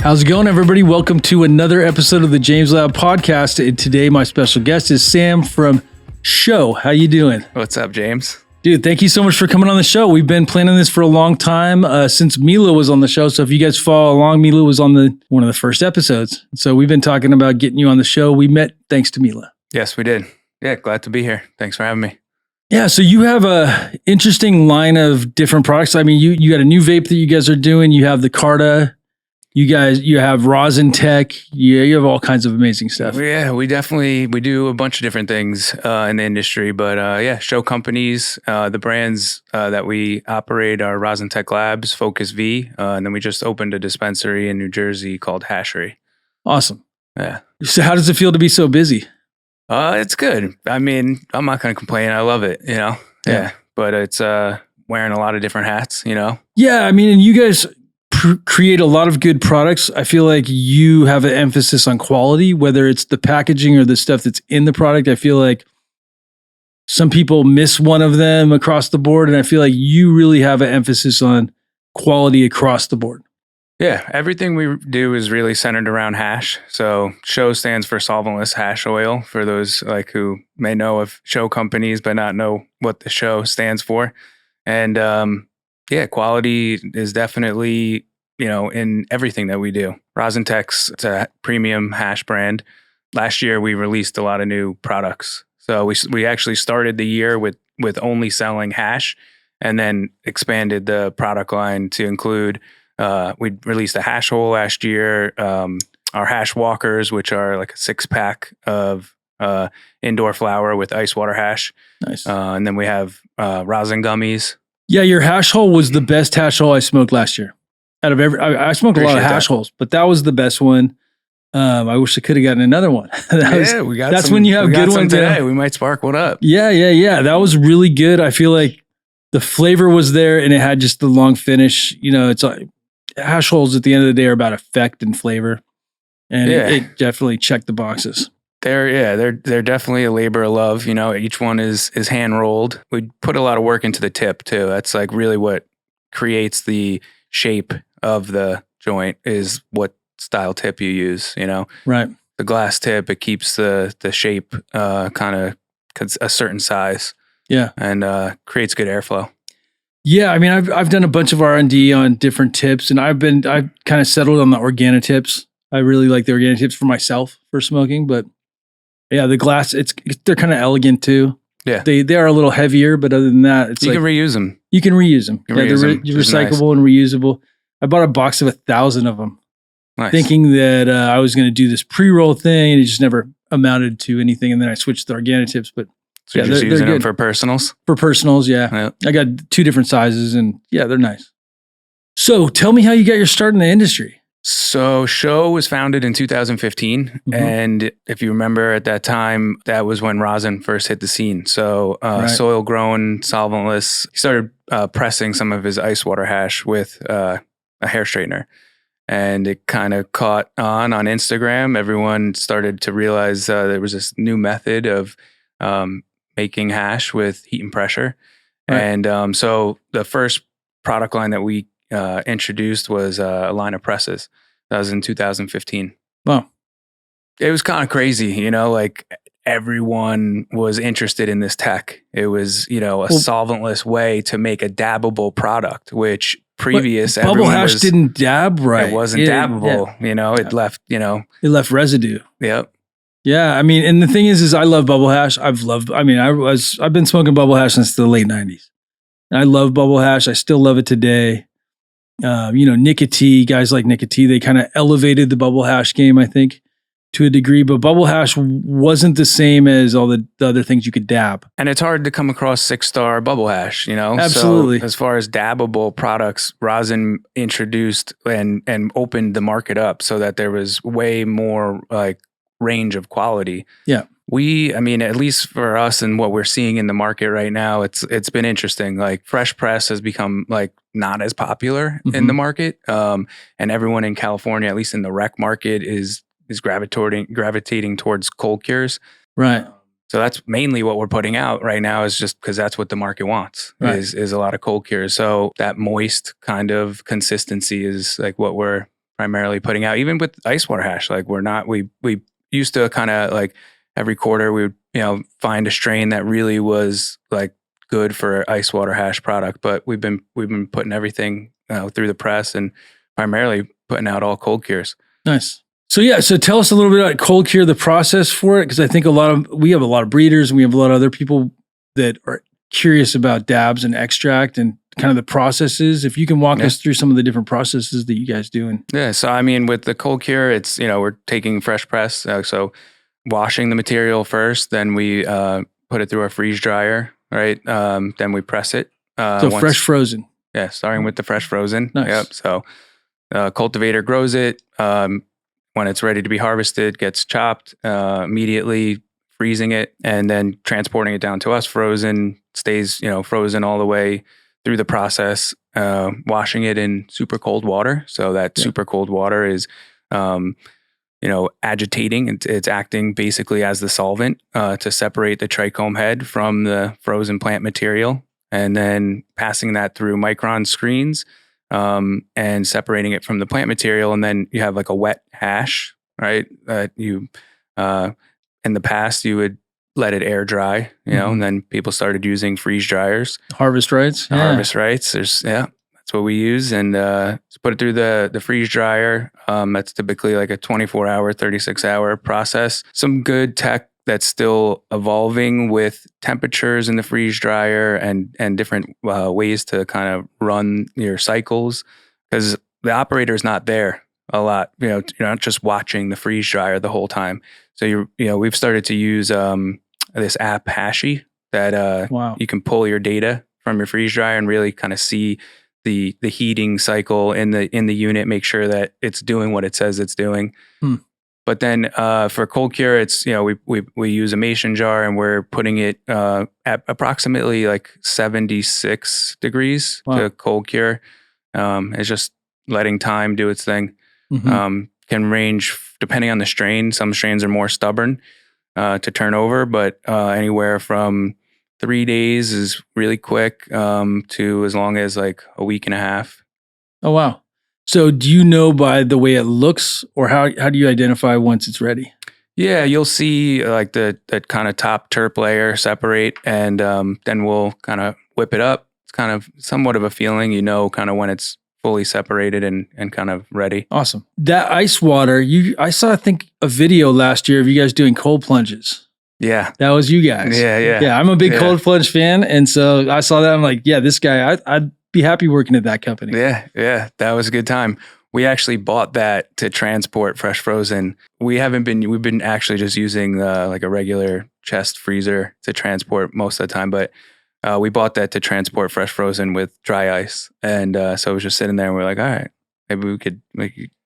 How's it going, everybody? Welcome to another episode of the James Lab podcast. And today, my special guest is Sam from SHO. How you doing? What's up, James? Dude, thank you so much for coming on the show. We've been planning this for a long time since Mila was on the show. So if you guys follow along, Mila was on one of the first episodes. So we've been talking about getting you on the show. We met thanks to Mila. Yes, we did. Yeah, glad to be here. Thanks for having me. Yeah, so you have a interesting line of different products. I mean, you got a new vape that you guys are doing. You have the Carta. You have Rosin Tech. You have all kinds of amazing stuff. Yeah, we do a bunch of different things in the industry, but SHO Companies, the brands that we operate are Rosin Tech Labs, Focus V, and then we just opened a dispensary in New Jersey called Hashery. Awesome. Yeah. So how does it feel to be so busy? It's good. I mean, I'm not going to complain. I love it, Yeah. But it's wearing a lot of different hats, Yeah, I mean, and you guys create a lot of good products. I feel like you have an emphasis on quality, whether it's the packaging or the stuff that's in the product. I feel like some people miss one of them across the board, and I feel like you really have an emphasis on quality across the board. Yeah, everything we do is really centered around hash. So SHO stands for solventless hash oil, for those who may know of SHO Companies but not know what the SHO stands for. And quality is definitely, in everything that we do. Rosin Tech's, it's a premium hash brand. Last year, we released a lot of new products. So we actually started the year with only selling hash, and then expanded the product line to include, we released a hash hole last year, our hash walkers, which are like a 6-pack of indoor flower with ice water hash. Nice. And then we have rosin gummies. Yeah, your hash hole was the best hash hole I smoked last year. Out of I smoked a lot of hash holes, but that was the best one. I wish I could have gotten another one. That's when you have good ones today. We might spark one up. Yeah. That was really good. I feel like the flavor was there, and it had just the long finish. It's like hash holes at the end of the day are about effect and flavor, and it definitely checked the boxes. They're definitely a labor of love. Each one is hand rolled. We put a lot of work into the tip too. That's like really what creates the shape of the joint, is what style tip you use. Right. The glass tip, it keeps the shape kind of a certain size. Yeah, and creates good airflow. Yeah, I mean, I've done a bunch of R&D on different tips, and I've kind of settled on the organic tips. I really like the organic tips for myself for smoking, but yeah, the glass, they're kind of elegant too. Yeah. They are a little heavier, but other than that, you can reuse them. You can reuse them. They're recyclable and reusable. I bought a box of 1,000 of them, thinking that I was going to do this pre-roll thing, and it just never amounted to anything. And then I switched to organic tips, but so you're just using them for personals? For personals, yeah. I got 2 different sizes, and yeah, they're nice. So tell me how you got your start in the industry. So SHO was founded in 2015. And if you remember at that time, that was when rosin first hit the scene. So soil grown, solventless. He started pressing some of his ice water hash with a hair straightener. And it kind of caught on Instagram. Everyone started to realize there was this new method of making hash with heat and pressure. Right. And so the first product line that we introduced was a line of presses. That was in 2015. Wow. It was kind of crazy, everyone was interested in this tech. It was, a solventless way to make a dabbable product, which previous bubble hash didn't dab right. It wasn't dabbable, it left, It left residue. Yep. Yeah, I mean, and the thing is I love bubble hash. I've been smoking bubble hash since the late 90s. And I love bubble hash. I still love it today. Nicotine, guys like Nicotine, they kind of elevated the bubble hash game, I think, to a degree, but bubble hash wasn't the same as all the other things you could dab. And it's hard to come across 6-star bubble hash, Absolutely. So as far as dabbable products, rosin introduced and opened the market up so that there was way more range of quality. Yeah. At least for us and what we're seeing in the market right now, it's been interesting. Like fresh press has become not as popular in the market. And everyone in California, at least in the rec market, is gravitating towards cold cures. Right. So that's mainly what we're putting out right now, is just because that's what the market wants, is a lot of cold cures. So that moist kind of consistency is what we're primarily putting out, even with ice water hash. Like we used to kind of like every quarter we would, find a strain that really was like good for ice water hash product. But we've been putting everything through the press and primarily putting out all cold cures. Nice. So yeah, so tell us a little bit about cold cure, the process for it, because I think we have a lot of breeders and we have a lot of other people that are curious about dabs and extract and kind of the processes. If you can walk us through some of the different processes that you guys do. Yeah, so I mean, with the cold cure, it's we're taking fresh press, so washing the material first, then we put it through our freeze dryer, right? Then we press it. So fresh frozen. Yeah, starting with the fresh frozen. Nice. Yep. So cultivator grows it. When it's ready to be harvested, gets chopped, immediately freezing it, and then transporting it down to us frozen, stays, frozen all the way through the process, washing it in super cold water. So that super cold water is, agitating. It's acting basically as the solvent to separate the trichome head from the frozen plant material, and then passing that through micron screens and separating it from the plant material. And then you have like a wet hash, right? You in the past, you would let it air dry, and then people started using freeze dryers. Harvest rights. Harvest rights. That's what we use. And put it through the freeze dryer. That's typically like a 24-hour, 36-hour process. Some good tech that's still evolving with temperatures in the freeze dryer and different ways to kind of run your cycles, because the operator is not there a lot. You're not just watching the freeze dryer the whole time. So we've started to use this app Hashy that you can pull your data from your freeze dryer and really kind of see the heating cycle in the unit, make sure that it's doing what it says it's doing. But then for cold cure, it's we use a mason jar and we're putting it at approximately like 76 degrees to cold cure. It's just letting time do its thing. Can range depending on the strain. Some strains are more stubborn to turn over, but anywhere from 3 days is really quick to as long as like a week and a half. Oh, wow. So do you know by the way it looks, or how do you identify once it's ready? Yeah, you'll see like that kind of top terp layer separate, and then we'll kind of whip it up. It's kind of somewhat of a feeling, kind of when it's fully separated and kind of ready. Awesome. That ice water, I saw, I think, a video last year of you guys doing cold plunges. Yeah. That was you guys. Yeah. Yeah, I'm a big cold plunge fan. And so I saw that. I'm like, yeah, this guy, I'd be happy working at that company. Yeah. That was a good time. We actually bought that to transport fresh frozen. We've been actually just using like a regular chest freezer to transport most of the time. But we bought that to transport fresh frozen with dry ice. And so it was just sitting there and we're like, all right, maybe we could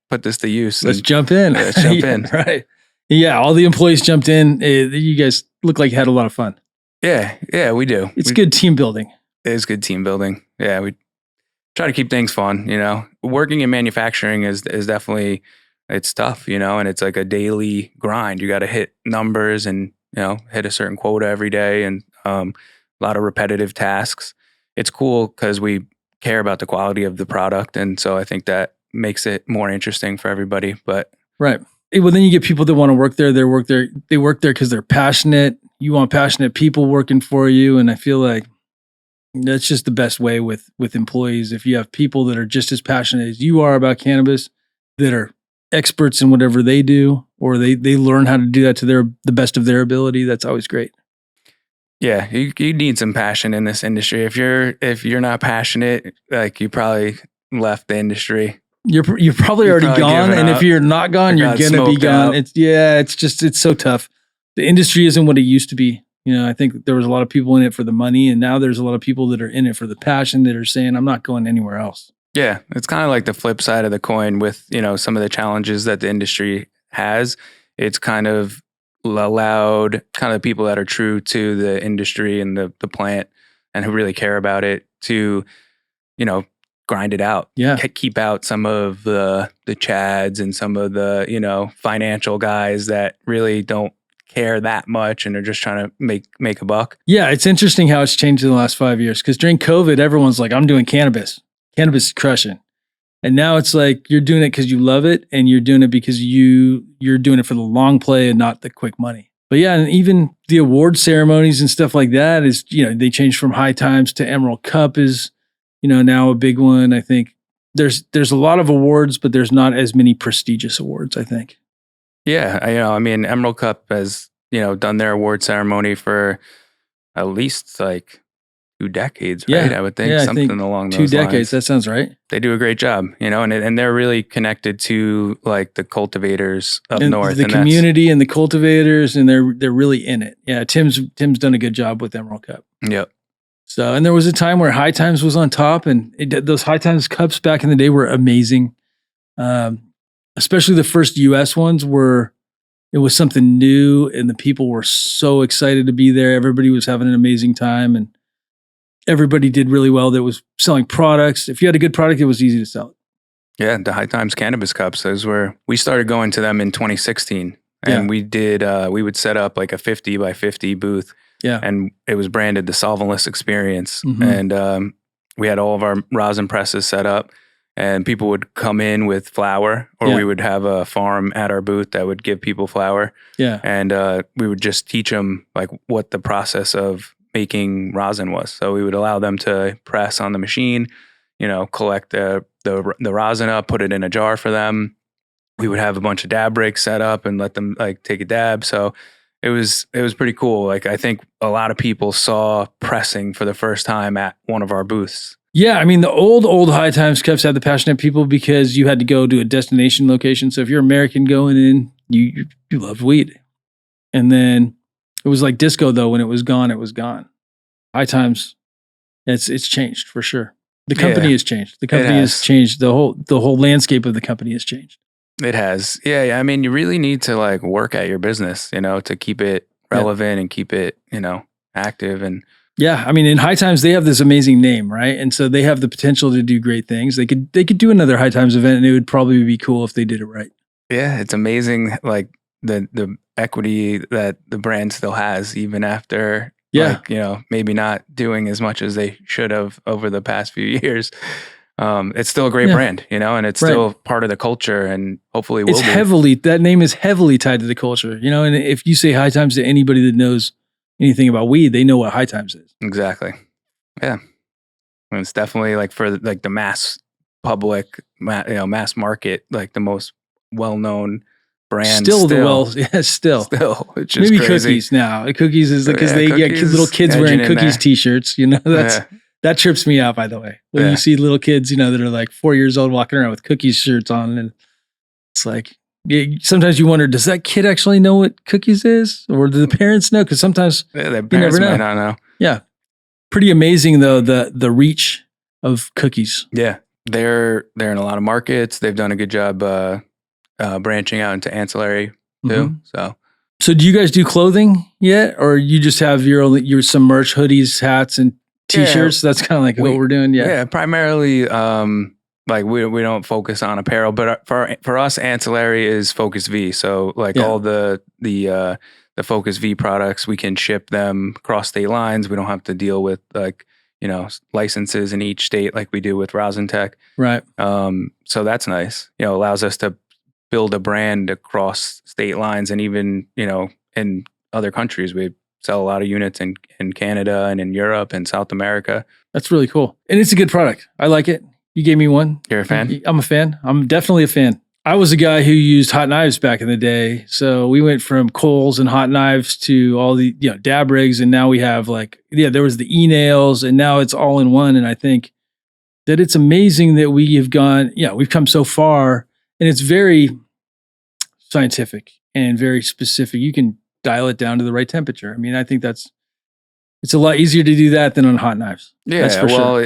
put this to use. Let's jump in. Let's jump in. Right. Yeah. All the employees jumped in. You guys look like you had a lot of fun. Yeah, we do. It's good team building. It is good team building. Yeah, we try to keep things fun, Working in manufacturing is definitely, it's tough, and it's like a daily grind. You got to hit numbers and, hit a certain quota every day, and a lot of repetitive tasks. It's cool because we care about the quality of the product. And so I think that makes it more interesting for everybody. But right. Well, then you get people that want to work there. They work there because they're passionate. You want passionate people working for you. And I feel like that's just the best way with employees. If you have people that are just as passionate as you are about cannabis, that are experts in whatever they do, or they learn how to do that to the best of their ability, that's always great. Yeah, you need some passion in this industry. If you're not passionate, like you probably left the industry. You're probably already gone, and if you're not gone, you're gonna be gone. Out. It's so tough. The industry isn't what it used to be. I think there was a lot of people in it for the money, and now there's a lot of people that are in it for the passion, that are saying, I'm not going anywhere else. Yeah, it's kind of like the flip side of the coin with, some of the challenges that the industry has. It's kind of allowed kind of people that are true to the industry and the plant and who really care about it to, grind it out. Yeah. Keep out some of the chads and some of the, financial guys that really don't care that much and are just trying to make a buck. Yeah, it's interesting how it's changed in the last 5 years, because during COVID, everyone's like, I'm doing cannabis. Cannabis is crushing. And now it's like you're doing it because you love it, and you're doing it because you're doing it for the long play and not the quick money. But yeah, and even the award ceremonies and stuff like that is, they changed from High Times to Emerald Cup is, now a big one. I think there's a lot of awards, but there's not as many prestigious awards, I think. Yeah, I mean, Emerald Cup has, done their award ceremony for at least like 2 decades, right? Yeah. I would think Yeah, I something think along 2 those decades. lines. That sounds right. They do a great job, and they're really connected to like the cultivators up north, the and community and the cultivators, and they're really in it. Yeah, Tim's done a good job with Emerald Cup. Yep. So, and there was a time where High Times was on top, and those High Times cups back in the day were amazing. Especially the first US ones it was something new, and the people were so excited to be there. Everybody was having an amazing time, and everybody did really well that was selling products. If you had a good product, it was easy to sell it. Yeah, the High Times Cannabis Cups, those were, we started going to them in 2016. And we did, we would set up like a 50 by 50 booth. Yeah. And it was branded the Solventless Experience. Mhm. And we had all of our rosin presses set up, and people would come in with flour, or we would have a farm at our booth that would give people flour. Yeah. And we would just teach them like what the process of making rosin was. So we would allow them to press on the machine, collect the rosin up, put it in a jar for them. We would have a bunch of dab breaks set up and let them like take a dab. So it was pretty cool. Like, I think a lot of people saw pressing for the first time at one of our booths. Yeah, I mean, the old High Times cups had the passionate people because you had to go to a destination location. So if you're American going in, you loved weed. And then it was like disco, though. When it was gone, it was gone. High Times, it's changed for sure. The company has changed. The company has changed. The whole landscape of the company has changed. It has. Yeah. I mean, you really need to like work at your business, to keep it relevant and keep it, active. And yeah, I mean, in High Times, they have this amazing name, right? And so they have the potential to do great things. They could do another High Times event, and it would probably be cool if they did it right. Yeah, it's amazing, like the equity that the brand still has, even after, maybe not doing as much as they should have over the past few years. It's still a great brand, and it's still part of the culture, and hopefully will be. That name is heavily tied to the culture, and if you say High Times to anybody that knows anything about weed, they know what High Times is. Exactly. Yeah. And it's definitely like for like the mass public, mass market, like the most well-known brand. Still, which is maybe crazy. Cookies now. Cookies is because they get little kids wearing Cookies t-shirts. That trips me out. By the way, when you see little kids, that are like 4 years old walking around with Cookies shirts on, and it's like sometimes you wonder, does that kid actually know what Cookies is, or do the parents know? Because sometimes their parents might not know. Yeah, pretty amazing though the reach of Cookies. Yeah, they're in a lot of markets. They've done a good job branching out into ancillary too. Mm-hmm. So do you guys do clothing yet, or you just have your some merch, hoodies, hats, and t-shirts? That's kind of like what we're doing. Yeah, primarily. Like we don't focus on apparel, but for us, ancillary is Focus V. So like all the Focus V products, we can ship them across state lines. We don't have to deal with like licenses in each state like we do with Rosin Tech. Right. So that's nice. Allows us to build a brand across state lines, and even in other countries. We sell a lot of units in Canada and in Europe and South America. That's really cool, and it's a good product. I like it. You gave me one. You're a fan? I'm a fan. I'm definitely a fan. I was a guy who used hot knives back in the day. So we went from coals and hot knives to all the dab rigs. And now we have there was the e-nails, and now it's all in one. And I think that it's amazing that we have we've come so far, and it's very scientific and very specific. You can dial it down to the right temperature. I mean, I think it's a lot easier to do that than on hot knives. Yeah, that's for sure.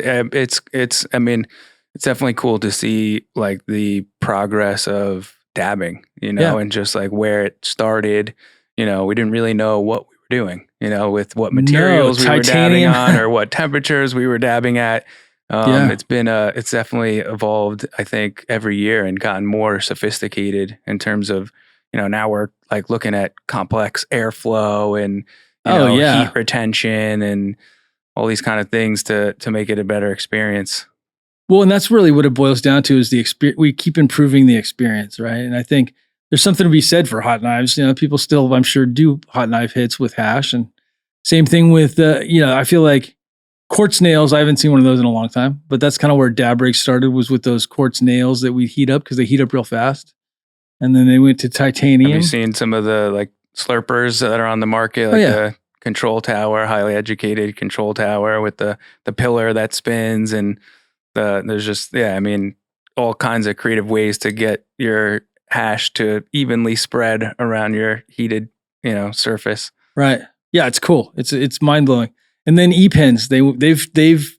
It's definitely cool to see like the progress of dabbing, and just like where it started. We didn't really know what we were doing, with what materials we were dabbing on or what temperatures we were dabbing at. It's definitely evolved, I think, every year and gotten more sophisticated in terms of, now we're like looking at complex airflow and heat retention and all these kind of things to make it a better experience. Well, and that's really what it boils down to is the experience. We keep improving the experience, right? And I think there's something to be said for hot knives. People still, I'm sure, do hot knife hits with hash, and same thing with, I feel like quartz nails. I haven't seen one of those in a long time, but that's kind of where dab break started, was with those quartz nails that we heat up because they heat up real fast, and then they went to titanium. Have you seen some of the like slurpers that are on the market, like the control tower, highly educated control tower with the pillar that spins, and there's just all kinds of creative ways to get your hash to evenly spread around your heated surface. Right. Yeah, it's cool. It's mind blowing. And then e-pens, they've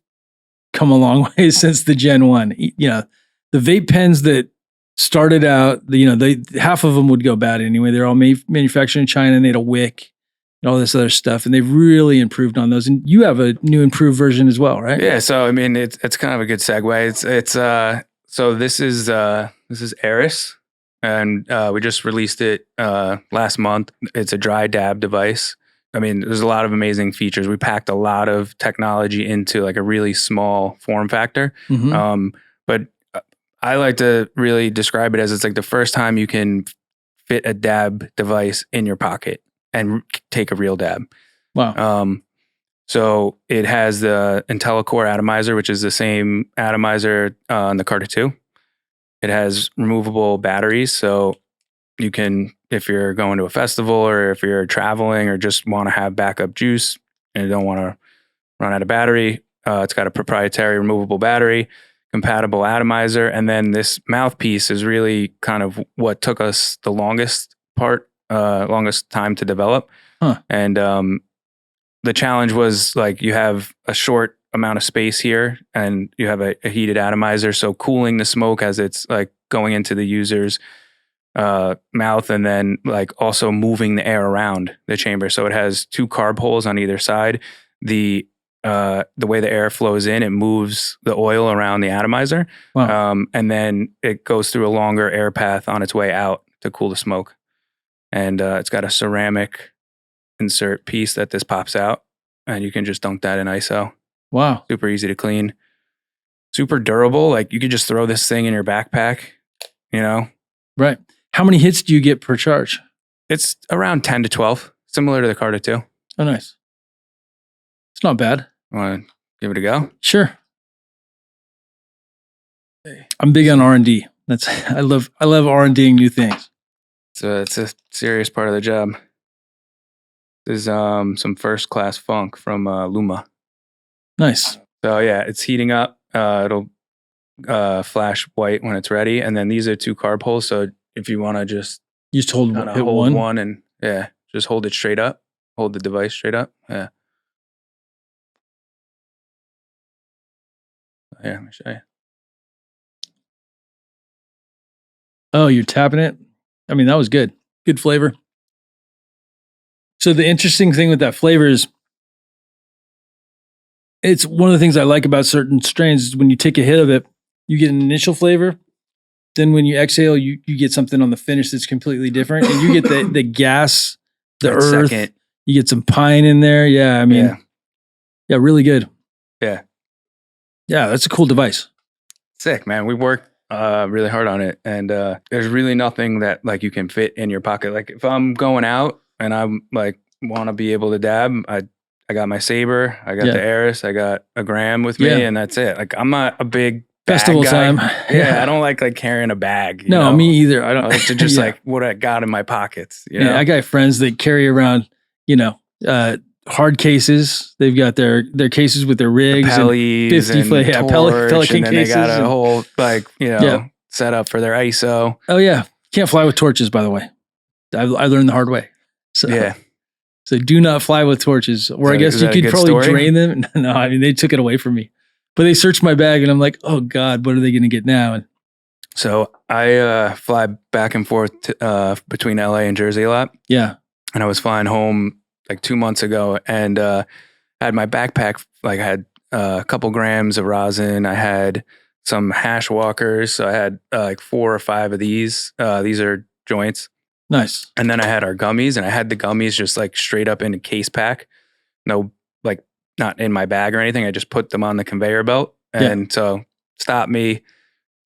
come a long way since the Gen 1. The vape pens that started out, half of them would go bad anyway. They're all manufactured in China, and they had a wick and all this other stuff, and they've really improved on those. And you have a new improved version as well, right? Yeah. So it's kind of a good segue. So this is Aeris, and we just released it last month. It's a dry dab device. There's a lot of amazing features. We packed a lot of technology into like a really small form factor. Mm-hmm. But I like to really describe it as it's like the first time you can fit a dab device in your pocket and take a real dab. Wow. So it has the IntelliCore atomizer, which is the same atomizer on the Carta 2. It has removable batteries, so you can, if you're going to a festival or if you're traveling or just want to have backup juice and you don't want to run out of battery, it's got a proprietary removable battery, compatible atomizer, and then this mouthpiece is really kind of what took us the longest time to develop. Huh. And the challenge was like you have a short amount of space here and you have a heated atomizer, so cooling the smoke as it's like going into the user's mouth, and then like also moving the air around the chamber. So it has 2 carb holes on either side. The way the air flows in, it moves the oil around the atomizer. Wow. And then it goes through a longer air path on its way out to cool the smoke. And it's got a ceramic insert piece that this pops out, and you can just dunk that in ISO. Wow. Super easy to clean, super durable. Like you could just throw this thing in your backpack, Right. How many hits do you get per charge? It's around 10 to 12, similar to the Carta 2. Oh, nice. It's not bad. Want to give it a go? Sure. I'm big on R&D. I love R&Ding new things. So it's a serious part of the job. There's some first class funk from Luma. Nice. So yeah, it's heating up. It'll flash white when it's ready, and then these are 2 carb holes. So if you want to just hold one and just hold it straight up, hold the device straight up. Yeah. Yeah, let me show you. Oh, you're tapping it? That was good. Good flavor. So the interesting thing with that flavor is it's one of the things I like about certain strains is when you take a hit of it, you get an initial flavor. Then when you exhale, you get something on the finish that's completely different. And you get the gas, the earth. Second. You get some pine in there. Yeah, yeah, really good. Yeah. Yeah, that's a cool device. Sick, man. We worked really hard on it. And there's really nothing that like you can fit in your pocket. Like if I'm going out and I'm like want to be able to dab, I got my Saber, I got the Aeris, I got a gram with me, and that's it. Like I'm not a big festival guy. Time. Yeah, I don't like carrying a bag. No, me either. I don't I like to just like what I got in my pockets. I got friends that carry around, hard cases. They've got their cases with their rigs, Pellies, and 50 Pelican and cases. They got a whole set up for their ISO. Oh yeah, can't fly with torches. By the way, I learned the hard way. So yeah. So do not fly with torches, or I guess you could probably drain them. No, they took it away from me. But they searched my bag, and I'm like, oh God, what are they going to get now? So I fly back and forth between LA and Jersey a lot. Yeah. And I was flying home like 2 months ago, and I had my backpack, like I had a couple grams of rosin. I had some hash walkers. So I had like 4 or 5 of these. These are joints. Nice. And then I had our gummies, and I had the gummies just like straight up in a case pack. No, like not in my bag or anything. I just put them on the conveyor belt. And so stopped me.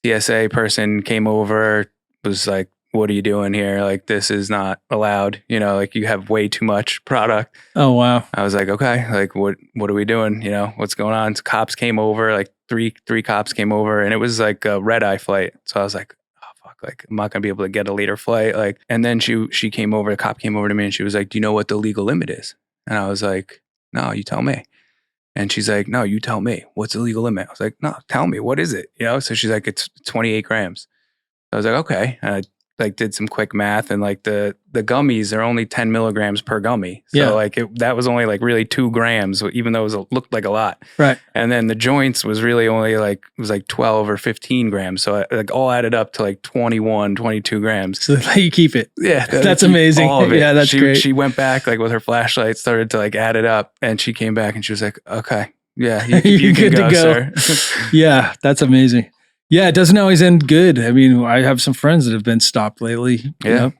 TSA person came over, was like, what are you doing here? Like, this is not allowed. You know, like you have way too much product. Oh, wow. I was like, okay, like what are we doing? You know, what's going on? So cops came over, like three cops came over, and it was like a red eye flight. So I was like, oh fuck, like I'm not gonna be able to get a later flight. Like, and then she came over, the cop came over to me and she was like, do you know what the legal limit is? And I was like, no, you tell me. And she's like, no, you tell me. What's the legal limit? I was like, no, tell me. What is it? You know? So she's like, it's 28 grams. I was like, okay. And I like did some quick math, and like the gummies are only 10 milligrams per gummy. So like that was only like really 2 grams, even though it looked like a lot. Right. And then the joints was really only like, it was like 12 or 15 grams. So I, like all added up to like 21, 22 grams. So you keep it. Yeah. That's amazing. All of it. Yeah, that's great. She went back like with her flashlight, started to like add it up, and she came back and she was like, okay, yeah, you can good go, to go. sir. Yeah, that's amazing. Yeah, it doesn't always end good. I mean, I have some friends that have been stopped lately. You know?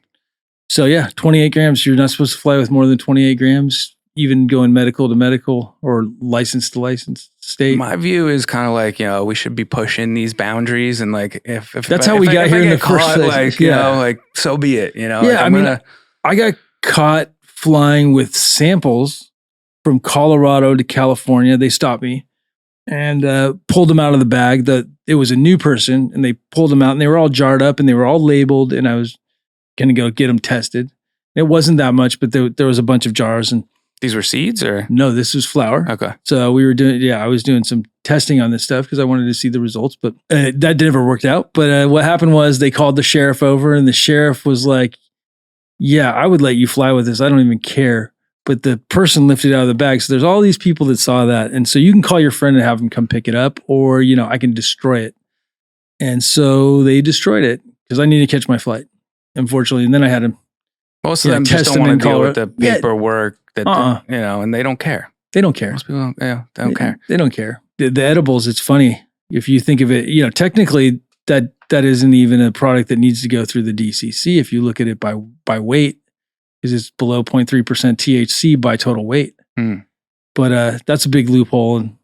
So yeah, 28 grams. You're not supposed to fly with more than 28 grams, even going medical to medical or license to license state. My view is kind of like, you know, we should be pushing these boundaries, and like if that's how we got here in the first place. Like, you know, like so be it. You know, yeah. Like, I got caught flying with samples from Colorado to California. They stopped me and pulled them out of the bag. It was a new person, and they pulled them out, and they were all jarred up, and they were all labeled, and I was going to go get them tested. It wasn't that much, but there was a bunch of jars. And these were seeds, or no, this was flour. Okay. So we were doing, I was doing some testing on this stuff because I wanted to see the results, but that never worked out. But what happened was they called the sheriff over, and the sheriff was like, yeah, I would let you fly with this. I don't even care. But the person lifted it out of the bag. So there's all these people that saw that. And so you can call your friend and have him come pick it up, or, you know, I can destroy it. And so they destroyed it because I needed to catch my flight, unfortunately. And then I had to most of them just don't want to deal with the paperwork that, you know, and they don't care. They don't care. Most people they don't care. They don't care. The edibles, it's funny. If you think of it, you know, technically that isn't even a product that needs to go through the DCC if you look at it by weight, because it's below 0.3% THC by total weight. But that's a big loophole. And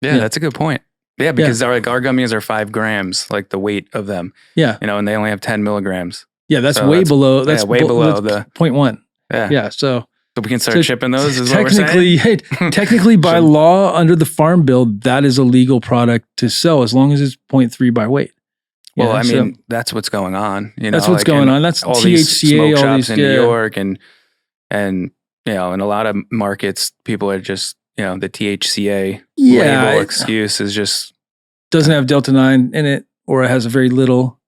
yeah, that's a good point. Yeah, because our gummies are 5 grams, like the weight of them. Yeah. You know, and they only have 10 milligrams. Yeah, that's way below. That's way below the 0.1. Yeah. Yeah. So we can start shipping those, is technically, what we're saying? Technically by law under the Farm Bill, that is a legal product to sell as long as it's 0.3 by weight. Well, I mean, that's what's going on. You know, that's what's going on. That's all THCA, these smoke shops all these in New York, and you know, in a lot of markets, people are just, you know, the THCA label excuse is just doesn't have Delta 9 in it, or it has a very little.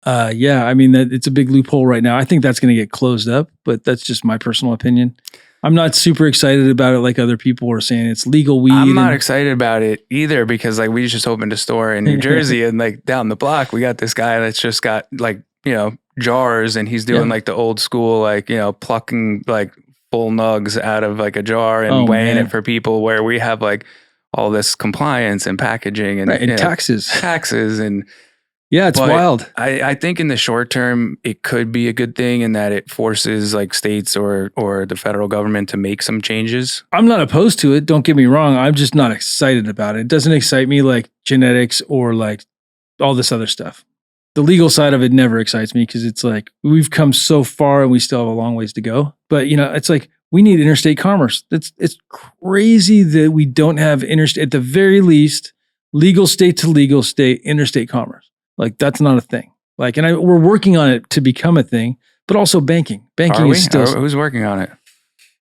I mean, it's a big loophole right now. I think that's going to get closed up, but that's just my personal opinion. I'm not super excited about it like other people are saying it's legal weed. I'm not excited about it either, because like we just opened a store in New Jersey, and like down the block, we got this guy that's just got like, you know, jars, and he's doing like the old school, like, you know, plucking like full nugs out of like a jar and weighing it for people, where we have like all this compliance and packaging and, and taxes and it's wild. I think in the short term, it could be a good thing in that it forces like states or the federal government to make some changes. I'm not opposed to it. Don't get me wrong. I'm just not excited about it. It doesn't excite me like genetics or like all this other stuff. The legal side of it never excites me, because it's like we've come so far and we still have a long ways to go. But, you know, it's like we need interstate commerce. It's crazy that we don't have interstate, at the very least, legal state to legal state, interstate commerce. Like that's not a thing. Like, and we're working on it to become a thing, but also banking. Banking is still. Who's working on it?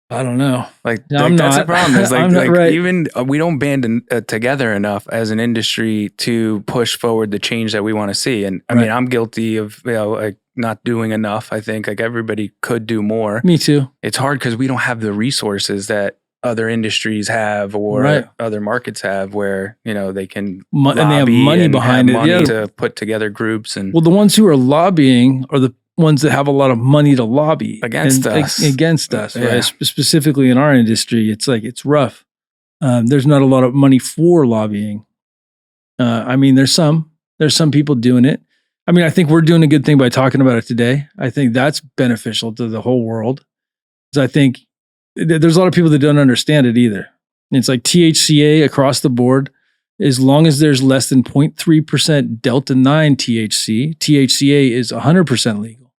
I don't know. Like that's the problem. Is like even we don't band together enough as an industry to push forward the change that we want to see. And I mean, I'm guilty of, you know, like not doing enough. I think like everybody could do more. Me too. It's hard because we don't have the resources that other industries have, or other markets have, where, you know, they can and they have money behind it, money to put together groups. And well, the ones who are lobbying are the ones that have a lot of money to lobby against us. Right? Specifically in our industry, it's like it's rough. There's not a lot of money for lobbying. I mean, there's some people doing it. I mean, I think we're doing a good thing by talking about it today. I think that's beneficial to the whole world, because I think there's a lot of people that don't understand it either. It's like THCA across the board. as long as there's less than 0.3% Delta 9 THC, THCA is 100% legal,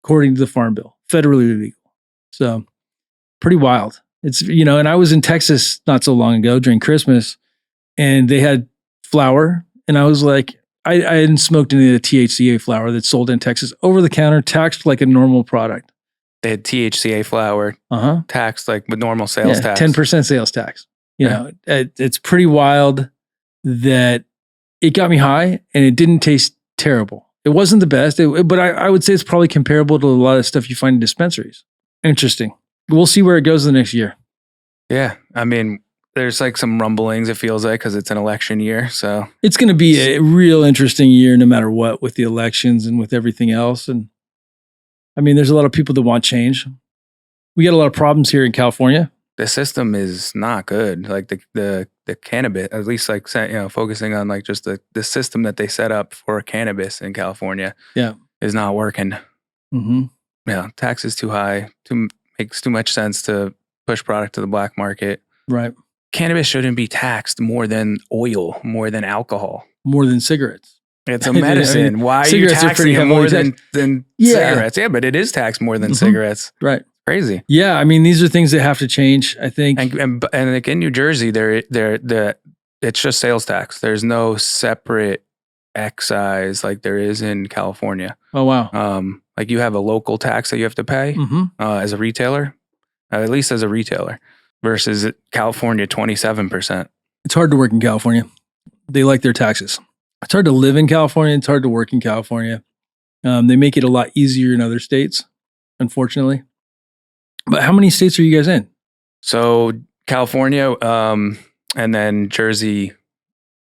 according to the Farm Bill, federally legal. So pretty wild. It's, and I was in Texas not so long ago during Christmas, and they had flower, and I was like, I hadn't smoked any of the THCA flower that's sold in Texas, over the counter, taxed like a normal product. They had THCA flower taxed like with normal sales tax. 10% sales tax. It's pretty wild that it got me high and it didn't taste terrible. It wasn't the best, but I would say it's probably comparable to a lot of stuff you find in dispensaries. Interesting. We'll see where it goes the next year. Yeah. I mean, there's like some rumblings, it feels like, because it's an election year. So it's going to be a real interesting year no matter what, with the elections and with everything else. And I mean, there's a lot of people that want change. We got a lot of problems here in California. The system is not good. Like the cannabis, at least like, focusing on like just the system that they set up for cannabis in California is not working. Mm-hmm. Yeah. Tax is too high, makes too much sense to push product to the black market. Right. Cannabis shouldn't be taxed more than oil, more than alcohol. More than cigarettes. It's a medicine. Why are you taxing it more than cigarettes? Yeah, but it is taxed more than cigarettes. Right. Crazy. Yeah, I mean, these are things that have to change, I think. And like in New Jersey, it's just sales tax. There's no separate excise like there is in California. Oh, wow. Like you have a local tax that you have to pay as a retailer, at least as a retailer, versus California, 27%. It's hard to work in California. They like their taxes. It's hard to live in California. It's hard to work in California. They make it a lot easier in other states, unfortunately. But how many states are you guys in? So California, and then Jersey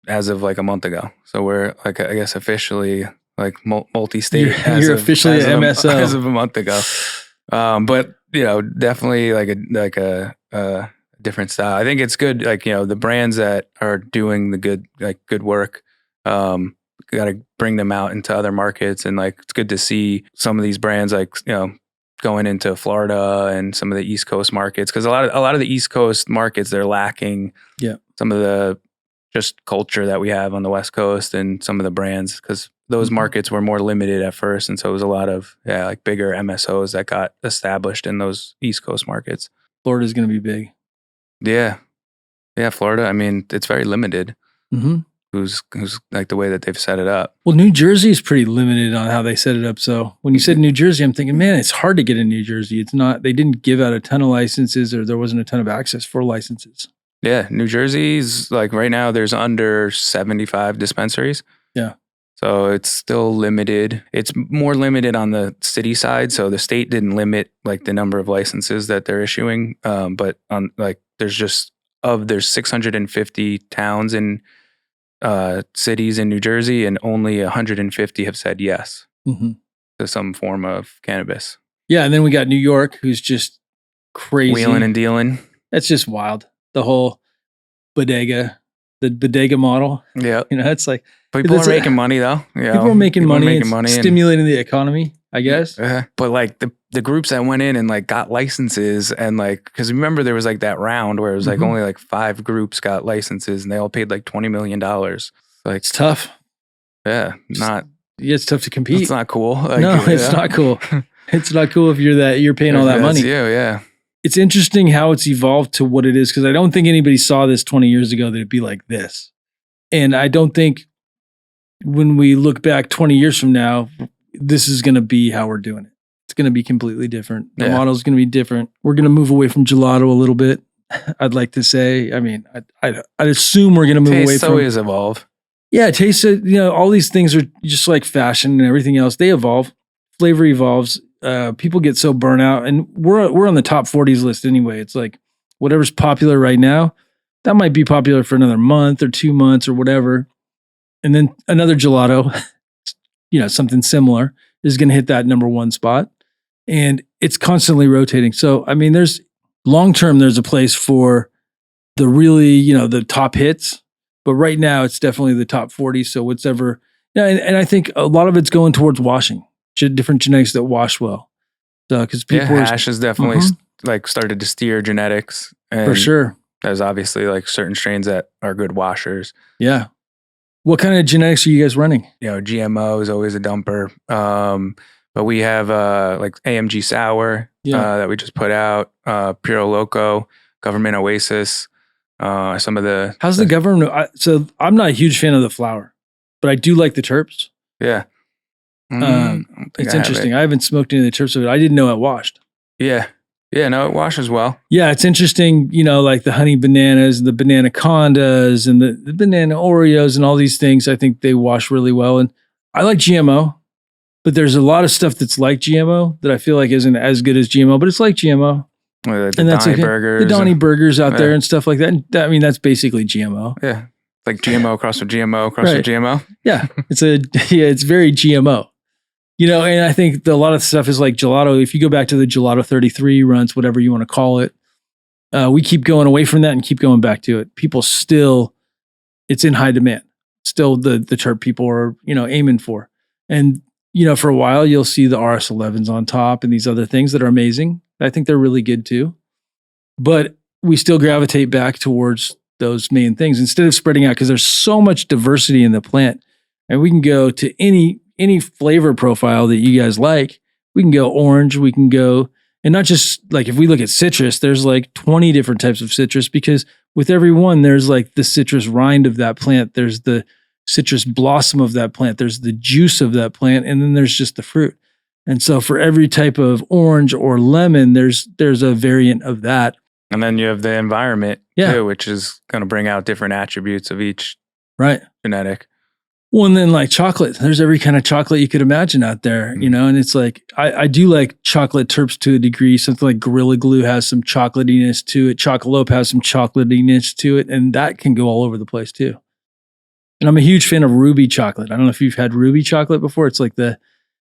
as of like a month ago. So we're like, I guess officially like multi-state. You're officially an MSO. As of a month ago. But definitely like a different style. I think it's good. Like, the brands that are doing the good work, got to bring them out into other markets. And like, it's good to see some of these brands like, going into Florida and some of the East Coast markets. Cause a lot of the East Coast markets, they're lacking some of the just culture that we have on the West Coast and some of the brands. Cause those markets were more limited at first. And so it was a lot of, like bigger MSOs that got established in those East Coast markets. Florida's going to be big. Yeah. Yeah. Florida. I mean, it's very limited. Mm-hmm. Who's like the way that they've set it up. Well, New Jersey is pretty limited on how they set it up. So when you said New Jersey, I'm thinking, man, it's hard to get in New Jersey. It's not, they didn't give out a ton of licenses, or there wasn't a ton of access for licenses. Yeah. New Jersey's like right now there's under 75 dispensaries. Yeah. So it's still limited. It's more limited on the city side. So the state didn't limit like the number of licenses that they're issuing. But on like, there's 650 towns and cities in New Jersey, and only 150 have said yes to some form of cannabis. Yeah, and then we got New York, who's just crazy. Wheeling and dealing. That's just wild. The whole the bodega model. Yeah. It's like... People are making money, though. People are making money. Stimulating the economy, I guess. But like the groups that went in and like got licenses, and like, because remember there was like that round where it was like only like 5 groups got licenses and they all paid like $20 million. Like, it's tough. Yeah. It's tough to compete. It's not cool. Like, no, it's not cool. It's not cool if you're paying all that money. Yeah. It's interesting how it's evolved to what it is, because I don't think anybody saw this 20 years ago that it'd be like this. And I don't think when we look back 20 years from now, this is going to be how we're doing it. It's going to be completely different. The model is going to be different. We're going to move away from gelato a little bit. I'd like to say, I mean, I'd assume we're going to move away from. Always evolve. Yeah. Taste, all these things are just like fashion and everything else. They evolve. Flavor evolves. People get so burnt out, and we're on the top 40s list anyway. It's like whatever's popular right now, that might be popular for another month or 2 months or whatever. And then another gelato, something similar, is going to hit that number 1 spot. And it's constantly rotating. So, I mean, there's long-term, there's a place for the really, the top hits. But right now, it's definitely the top 40. So whatever, and I think a lot of it's going towards washing, different genetics that wash well. So, because people hash has definitely like started to steer genetics. And for sure. There's obviously like certain strains that are good washers. Yeah. What kind of genetics are you guys running? GMO is always a dumper. But we have like AMG Sour that we just put out, Puro Loco, Government Oasis, some of the... How's the government? So I'm not a huge fan of the flower, but I do like the terps. Yeah. It's interesting. I haven't smoked any of the terps of it. I didn't know it washed. Yeah. Yeah, no, it washes well. Yeah, it's interesting, like the honey bananas, the banana condas, and the banana Oreos and all these things. I think they wash really well. And I like GMO, but there's a lot of stuff that's like GMO that I feel like isn't as good as GMO, but it's like GMO. The Donnie burgers. The Donnie burgers out there and stuff like that. And that's basically GMO. Yeah. Like GMO across with GMO across with GMO. Yeah. It's very GMO. And I think a lot of stuff is like gelato. If you go back to the gelato 33 runs, whatever you want to call it, we keep going away from that and keep going back to it. People still, it's in high demand. Still the terp people are, aiming for. And, for a while, you'll see the RS11s on top and these other things that are amazing. I think they're really good too. But we still gravitate back towards those main things instead of spreading out because there's so much diversity in the plant. And we can go to any flavor profile that you guys like. We can go orange, we can go, and not just like if we look at citrus, there's like 20 different types of citrus because with every one, there's like the citrus rind of that plant, there's the citrus blossom of that plant, there's the juice of that plant, and then there's just the fruit. And so for every type of orange or lemon, there's a variant of that. And then you have the environment too, which is going to bring out different attributes of each genetic. Well, and then like chocolate, there's every kind of chocolate you could imagine out there, and it's like, I do like chocolate terps to a degree. Something like Gorilla Glue has some chocolatiness to it. Chocolope has some chocolatiness to it. And that can go all over the place too. And I'm a huge fan of ruby chocolate. I don't know if you've had ruby chocolate before. It's like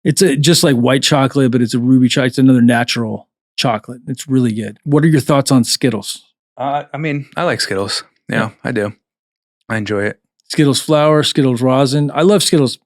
just like white chocolate, but it's a ruby chocolate. It's another natural chocolate. It's really good. What are your thoughts on Skittles? I like Skittles. Yeah, I do. I enjoy it. Skittles flour, Skittles rosin. I love Skittles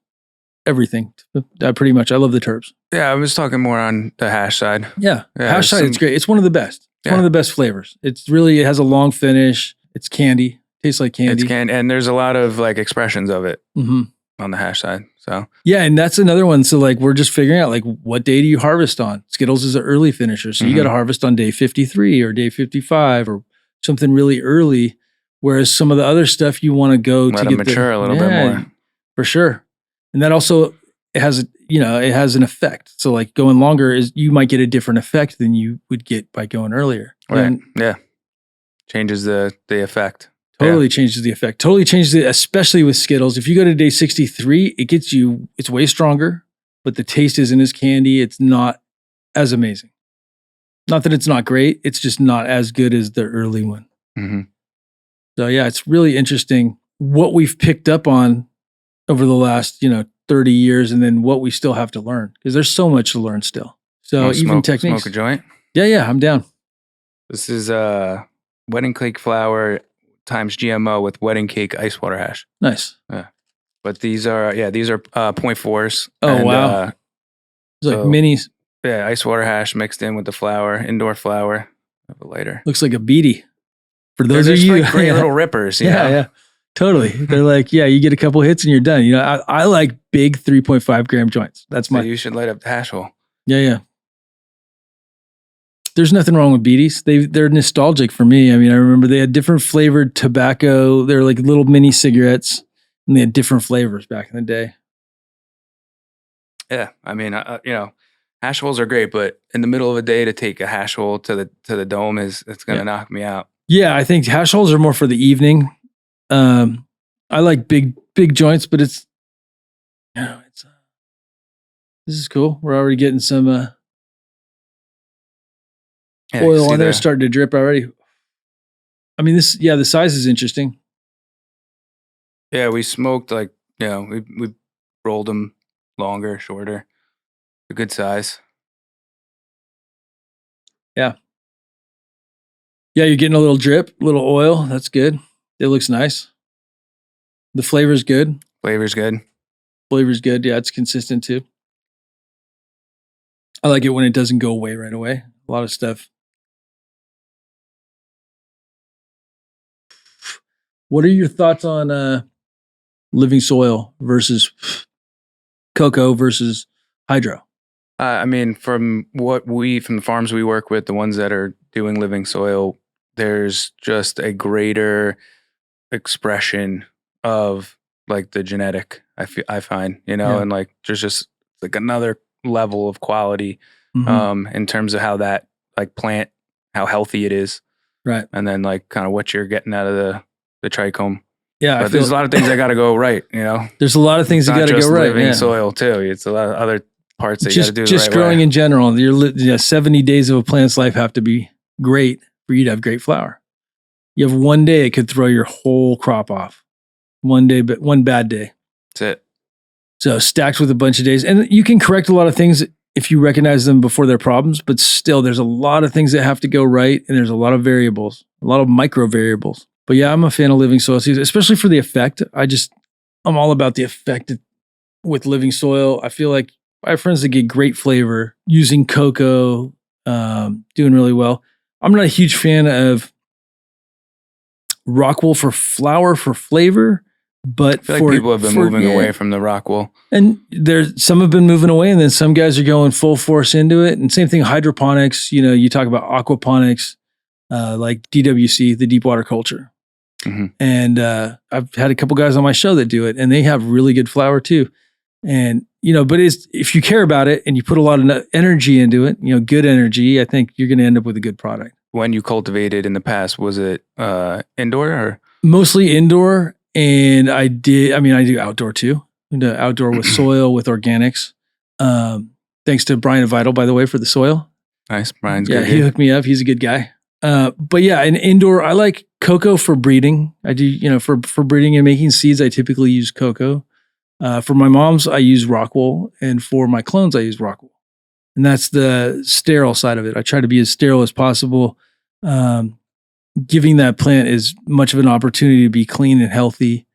everything. Pretty much. I love the terps. Yeah, I was talking more on the hash side. Yeah hash side, it's great. It's one of the best. It's one of the best flavors. It has a long finish. It's candy. Tastes like candy. It's candy. And there's a lot of like expressions of it on the hash side. So yeah, and that's another one. So like we're just figuring out like what day do you harvest on? Skittles is an early finisher. So you got to harvest on day 53 or day 55 or something really early. Whereas some of the other stuff you want to go let it mature a little bit more. For sure. And that also it has an effect. So like going longer you might get a different effect than you would get by going earlier. Right. And changes the effect. Totally changes the effect. Totally changes it, especially with Skittles. If you go to day 63, it's way stronger, but the taste isn't as candy. It's not as amazing. Not that it's not great. It's just not as good as the early one. So yeah, it's really interesting what we've picked up on over the last, 30 years and then what we still have to learn because there's so much to learn still. So even techniques. Smoke a joint? Yeah, I'm down. This is wedding cake flour times GMO with wedding cake ice water hash. Nice. Yeah. But these are 0.4s. Oh, wow. It's like minis. Yeah, ice water hash mixed in with the flour, indoor flour of a lighter. Looks like a beady. For those of you, like great little rippers. Yeah, totally. They're like, you get a couple hits and you're done. I like big 3.5 gram joints. That's you should light up the hash hole. Yeah. There's nothing wrong with beaties. They're nostalgic for me. I mean, I remember they had different flavored tobacco. They're like little mini cigarettes, and they had different flavors back in the day. Yeah, I mean, hash holes are great, but in the middle of a day to take a hash hole to the dome it's going to knock me out. Yeah, I think hash holes are more for the evening. I like big joints, but this is cool. We're already getting some oil on there, starting to drip already. I mean, the size is interesting. Yeah, we smoked we rolled them longer, shorter, a good size. Yeah, you're getting a little drip, a little oil. That's good. It looks nice. The flavor's good. Flavor's good. Yeah, it's consistent too. I like it when it doesn't go away right away. A lot of stuff. What are your thoughts on living soil versus cocoa versus hydro? I mean, from the farms we work with, the ones that are doing living soil, there's just a greater expression of like the genetic. I find, and like there's just like another level of quality, in terms of how that like plant, how healthy it is, right? And then like kind of what you're getting out of the trichome. Yeah, but there's a lot of things that got to go right. There's a lot of things that got to go right. Living soil too. It's a lot of other parts that you got to do. Just right growing way. in general. 70 days of a plant's life have to be great for you to have great flower. You have one day, it could throw your whole crop off. One day, but one bad day. That's it. So stacked with a bunch of days. And you can correct a lot of things if you recognize them before they're problems, but still there's a lot of things that have to go right. And there's a lot of variables, a lot of micro variables. But yeah, I'm a fan of living soil seeds, especially for the effect. I'm all about the effect with living soil. I feel like I have friends that get great flavor using cocoa, doing really well. I'm not a huge fan of Rockwool for flower for flavor, but I feel like people have been moving away from the Rockwool. And some have been moving away, and then some guys are going full force into it. And same thing, hydroponics. You talk about aquaponics, like DWC, the deep water culture. Mm-hmm. And I've had a couple guys on my show that do it, and they have really good flower too. And but if you care about it and you put a lot of energy into it, good energy, I think you're going to end up with a good product. When you cultivated in the past, was it indoor or mostly indoor? And I do outdoor too. Outdoor with soil, with organics. Thanks to Brian Vital, by the way, for the soil. Nice, Brian's good. Yeah, he hooked me up. He's a good guy. But yeah, in indoor, I like cocoa for breeding. I do, for breeding and making seeds, I typically use cocoa. For my moms, I use Rockwool, and for my clones, I use Rockwool. And that's the sterile side of it. I try to be as sterile as possible, giving that plant as much of an opportunity to be clean and healthy.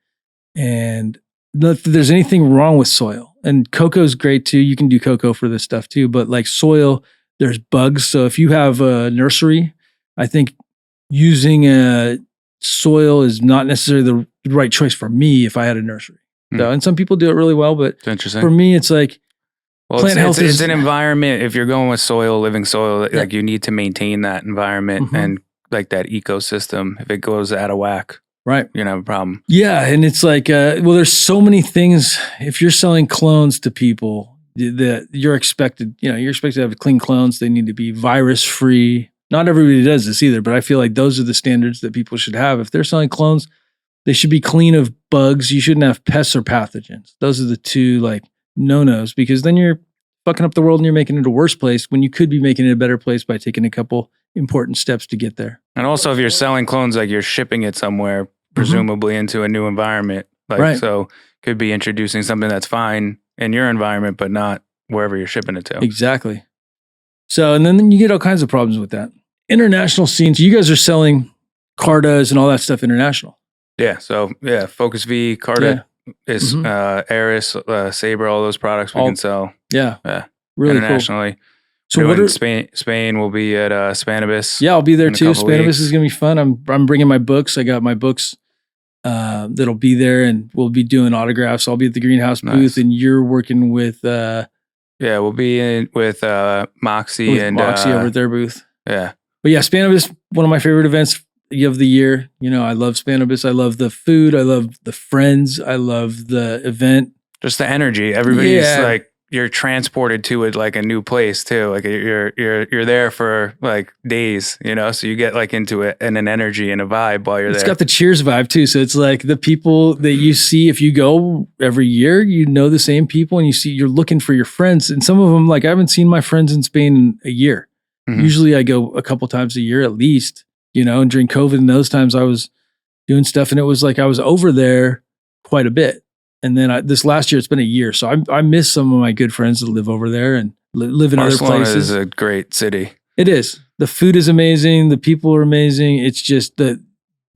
And not that there's anything wrong with soil. And cocoa is great too. You can do cocoa for this stuff too. But like soil, there's bugs. So if you have a nursery, I think using a soil is not necessarily the right choice for me if I had a nursery. So, and some people do it really well, but for me, it's like plant health it's an environment. If you're going with soil, living soil, like you need to maintain that environment and like that ecosystem. If it goes out of whack, right, you're gonna have a problem. Yeah, and it's like, there's so many things. If you're selling clones to people, that you're expected to have clean clones. They need to be virus free. Not everybody does this either, but I feel like those are the standards that people should have. If they're selling clones, they should be clean of bugs. You shouldn't have pests or pathogens. Those are the two like no-nos, because then you're fucking up the world and you're making it a worse place when you could be making it a better place by taking a couple important steps to get there. And also, if you're selling clones, like you're shipping it somewhere, presumably into a new environment, like so could be introducing something that's fine in your environment, but not wherever you're shipping it to. Exactly. So, and then you get all kinds of problems with that. International scenes, you guys are selling Cartas and all that stuff international. Yeah. So yeah, Focus V Carta is Aeris, Sabre, all those products we can sell. Yeah. Really internationally. Cool. So Spain will be at Cannabis. Yeah, I'll be there too. Cannabis is gonna be fun. I'm bringing my books. I got my books that'll be there, and we'll be doing autographs. I'll be at the greenhouse booth, and you're working with we'll be in with Moxie and Moxie over at their booth. Yeah. But yeah, Cannabis, one of my favorite events of the year. I love Cannabis. I love the food. I love the friends. I love the event. Just the energy. Everybody's like, you're transported to it like a new place too. Like you're there for like days, so you get like into it and an energy and a vibe while you're there. It's got the Cheers vibe too. So it's like the people that you see, if you go every year, the same people, and you're looking for your friends. And some of them, like I haven't seen my friends in Spain in a year. Usually I go a couple times a year at least, and during COVID and those times I was doing stuff, and it was like I was over there quite a bit. And then this last year, it's been a year. So I miss some of my good friends that live over there and live in Barcelona other places. Is a great city. It is. The food is amazing. The people are amazing. It's just the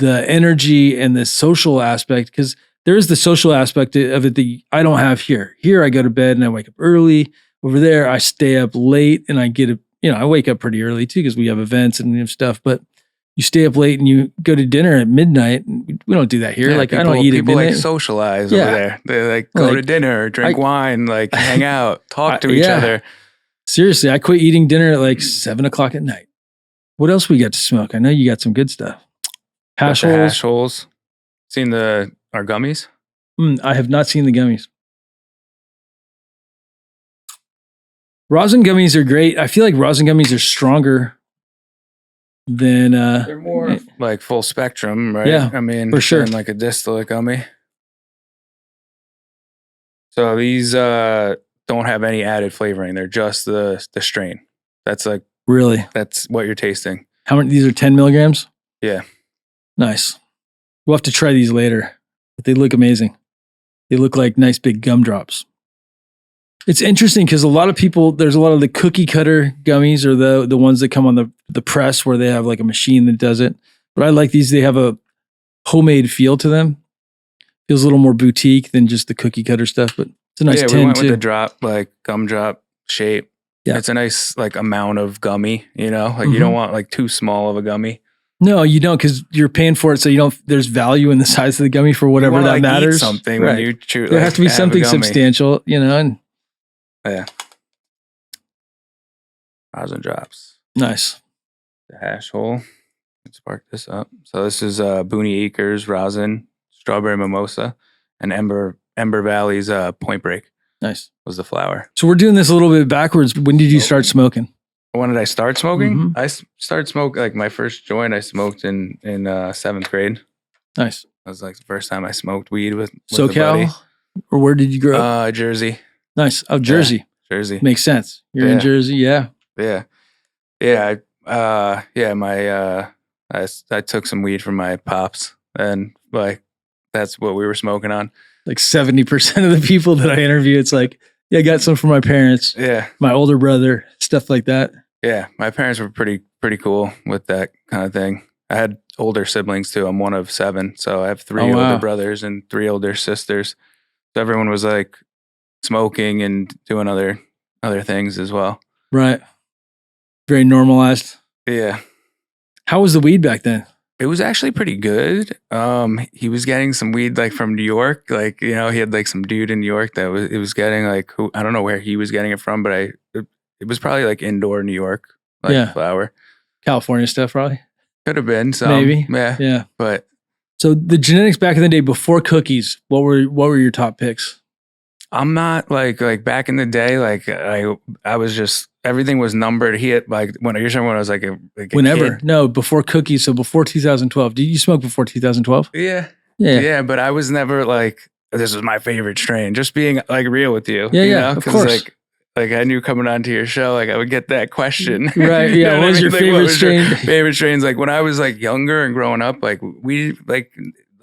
energy and the social aspect, because there is the social aspect of it that I don't have here. Here I go to bed and I wake up early. Over there, I stay up late and I I wake up pretty early too, because we have events and we have stuff. But you stay up late and you go to dinner at midnight. We don't do that here. Yeah, like people, I don't eat at people midnight. like socialize Yeah. over there. They like go to Like, dinner, drink wine, like hang out, talk to each yeah. other. Seriously, I quit eating dinner at like 7:00 at night. What else we got to smoke? I know you got some good stuff. Hash Got the holes. hash holes. Seen our gummies? I have not seen the gummies. Rosin gummies are great. I feel like rosin gummies are stronger than They're more like full spectrum, right? Yeah, I mean, for sure. than like a distillate gummy. So these don't have any added flavoring. They're just the strain. That's like really. that's what you're tasting. How many? These are 10 milligrams. Yeah. Nice. We'll have to try these later, but they look amazing. They look like nice big gumdrops. It's interesting because a lot of people, there's a lot of the cookie cutter gummies or the ones that come on the press where they have like a machine that does it. But I like these. They have a homemade feel to them. Feels a little more boutique than just the cookie cutter stuff, but it's a nice Yeah, tin we went too. with the drop, like gumdrop shape. Yeah. It's a nice like amount of gummy, you know? Like you don't want like too small of a gummy. No, you don't, because you're paying for it, so you don't. There's value in the size of the gummy for whatever You wanna, that like, eat matters. something Right. when you chew. There like, has to be have a something gummy. substantial, you know. And Yeah. Rosin drops. nice. The hash hole. Let's spark this up. So this is Booney Acres rosin, strawberry mimosa, and Ember Valley's Point Break Nice. was the flower. So we're doing this a little bit backwards. When did you start smoking? When did I start smoking? Mhm. I started smoking like my first joint. I smoked in 7th grade. Nice. That was like the first time I smoked weed with a buddy. SoCal, or where did you grow up? Jersey. Nice. Oh, Jersey. Jersey. Makes sense. You're in Yeah. Jersey, yeah. Yeah. I took some weed from my pops, and like that's what we were smoking on. Like 70% of the people that I interview, it's like, yeah, I got some from my parents, Yeah. my older brother, stuff like that. Yeah. My parents were pretty cool with that kind of thing. I had older siblings too. I'm one of 7. So I have 3 Oh, wow. older brothers and 3 older sisters. So everyone was like smoking and doing other things as well. Right. Very normalized. Yeah. How was the weed back then? It was actually pretty good. He was getting some weed like from New York. Like, you know, he had like some dude in New York that was getting like, who I don't know where he was getting it from, but it was probably like indoor New York, like Yeah. flower. California stuff, probably. Could have been some. Maybe. Yeah. Yeah. But So the genetics back in the day before cookies, what were your top picks? I'm not like back in the day, like I was just, everything was numbered. He had like, when I was like a Whenever. kid. No, before cookies. So before 2012. Did you smoke before 2012? Yeah. Yeah. Yeah. But I was never like, this is my favorite strain. Just being like real with you. Yeah, you yeah, know? of 'Cause, course. like I knew coming onto your show, like I would get that question. Right. You Yeah. know What was your Like, favorite was strain? favorite strains? Like when I was like younger and growing up, like we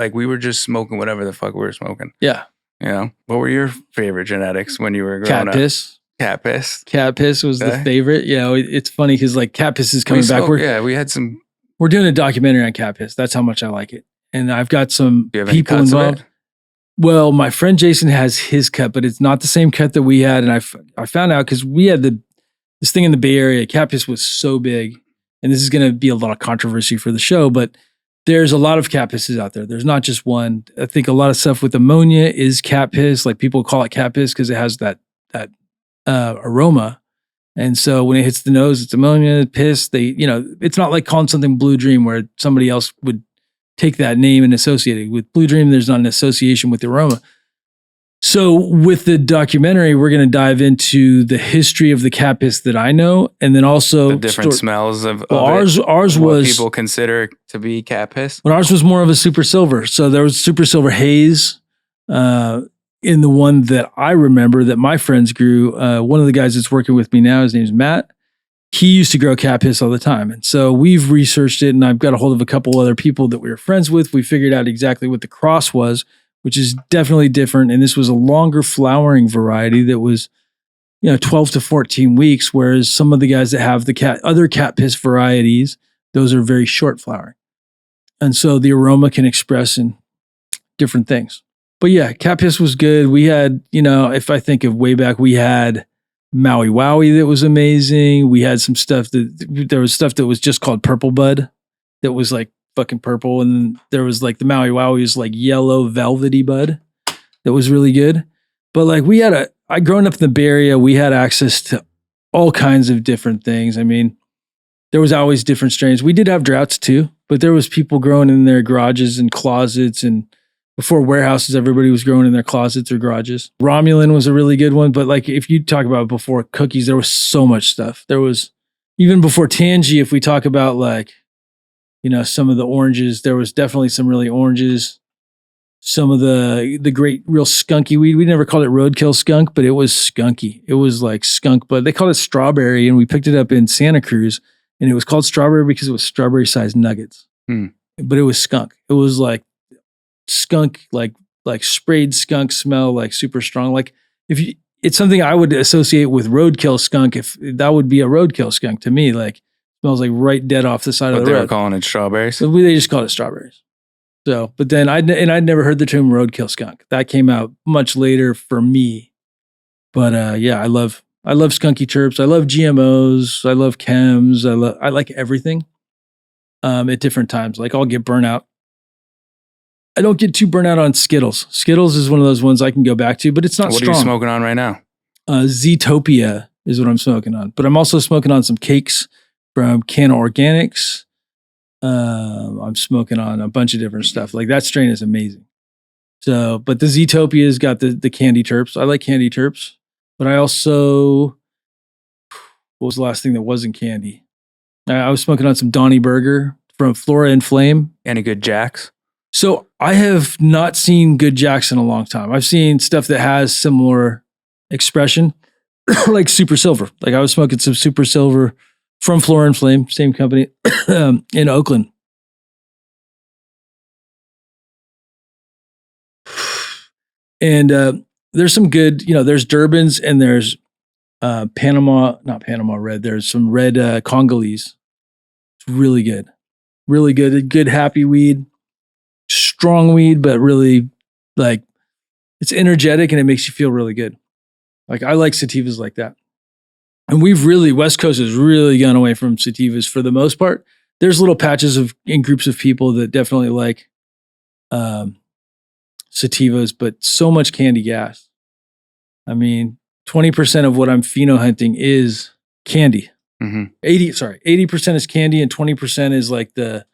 were just smoking whatever the fuck we were smoking. Yeah. You know, what were your favorite genetics when you were growing Cat up? piss. Cat piss. Cat piss was the Okay. favorite. Yeah. It's funny because like cat piss is coming back. We had some. We're doing a documentary on cat piss. That's how much I like it. And I've got some Do you have any people cuts of involved. it? Well, my friend Jason has his cut, but it's not the same cut that we had. And I found out because we had this thing in the Bay Area. Cat piss was so big, and this is going to be a lot of controversy for the show, but there's a lot of cat pisses out there. There's not just one. I think a lot of stuff with ammonia is cat piss. Like people call it cat piss because it has that aroma. And so when it hits the nose, it's ammonia, piss. It's not like calling something Blue Dream where somebody else would take that name and associate it. With Blue Dream, there's not an association with the aroma. So with the documentary, we're going to dive into the history of the cat piss that I know, and then also The different smells of ours what was people consider to be cat piss. But ours was more of a super silver. So there was super silver haze in the one that I remember that my friends grew. One of the guys that's working with me now, his name's Matt. He used to grow cat piss all the time. And so we've researched it, and I've got a hold of a couple other people that we were friends with. We figured out exactly what the cross was, which is definitely different. And this was a longer flowering variety that was, 12 to 14 weeks, whereas some of the guys that have other cat piss varieties, those are very short flowering. And so the aroma can express in different things. But yeah, cat piss was good. We had, if I think of way back, we had Maui Wowie that was amazing. We had some stuff there was stuff that was just called Purple Bud. that was like fucking purple. And then there was like the Maui Wowie was like yellow velvety bud that was really good. But like I growing up in the Bay Area, we had access to all kinds of different things. I mean, there was always different strains. We did have droughts too, but there was people growing in their garages and closets, and before warehouses, everybody was growing in their closets or garages. Romulan was a really good one, but like if you talk about before cookies, there was so much stuff. There was even before Tangy, if we talk about like, you know, some of the oranges, there was definitely some really oranges. Some of the great real skunky weed. We never called it roadkill skunk, but it was skunky. It was like skunk, but they called it strawberry, and we picked it up in Santa Cruz, and it was called strawberry because it was strawberry-sized nuggets. But it was skunk. It was like skunk, like sprayed skunk smell, like super strong. Like it's something I would associate with roadkill skunk. If that would be a roadkill skunk to me, like smells like right dead off the side of the road. But they were calling it strawberries. So they just called it strawberries. So, but then I'd never heard the term roadkill skunk. That came out much later for me. But yeah, I love skunky terps. I love GMOs. I love chems. I like everything. At different times, like I'll get burnt out. I don't get too burnt out on Skittles. Skittles is one of those ones I can go back to, but it's not strong. What are you smoking on right now? Zootopia is what I'm smoking on. But I'm also smoking on some cakes from Canna Organics. I'm smoking on a bunch of different stuff. Like that strain is amazing. So, but the Ztopia's got the candy terps. I like candy terps, but I also, what was the last thing that wasn't candy? I was smoking on some Donny Burger from Flora and Flame. Any good Jacks? So I have not seen good Jacks in a long time. I've seen stuff that has similar expression, like Super Silver. Like I was smoking some Super Silver from Flora and Flame, same company, in Oakland. And there's some good, you know, there's Durbans and there's not Panama Red. There's some red Congolese. It's really good. Really good. Good happy weed. Strong weed, but really like it's energetic and it makes you feel really good. Like I like sativas like that. And West Coast has really gone away from sativas for the most part. There's little patches in groups of people that definitely like sativas, but so much candy gas. I mean, 20% of what I'm pheno hunting is candy. 80% is candy and 20% is like the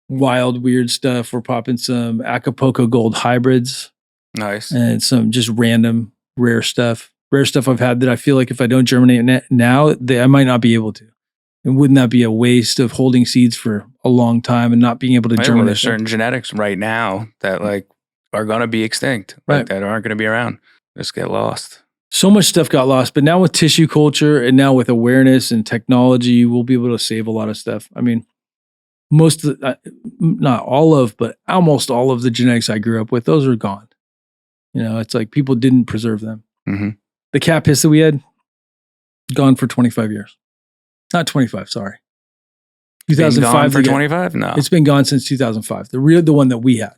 wild, weird stuff. We're popping some Acapulco Gold hybrids. Nice. And some just random rare stuff. Rare stuff I've had that I feel like if I don't germinate now, I might not be able to. And wouldn't that be a waste of holding seeds for a long time and not being able to germinate? Well, there's certain genetics right now that like are going to be extinct, right? Like, that aren't going to be around. Just get lost. So much stuff got lost, but now with tissue culture and now with awareness and technology, we'll be able to save a lot of stuff. I mean, not all of, but almost all of the genetics I grew up with, those are gone. You know, it's like people didn't preserve them. The cat piss that we had, gone for 25 years. Not 25, sorry. 2005 for 25? No. It's been gone since 2005. The one that we had.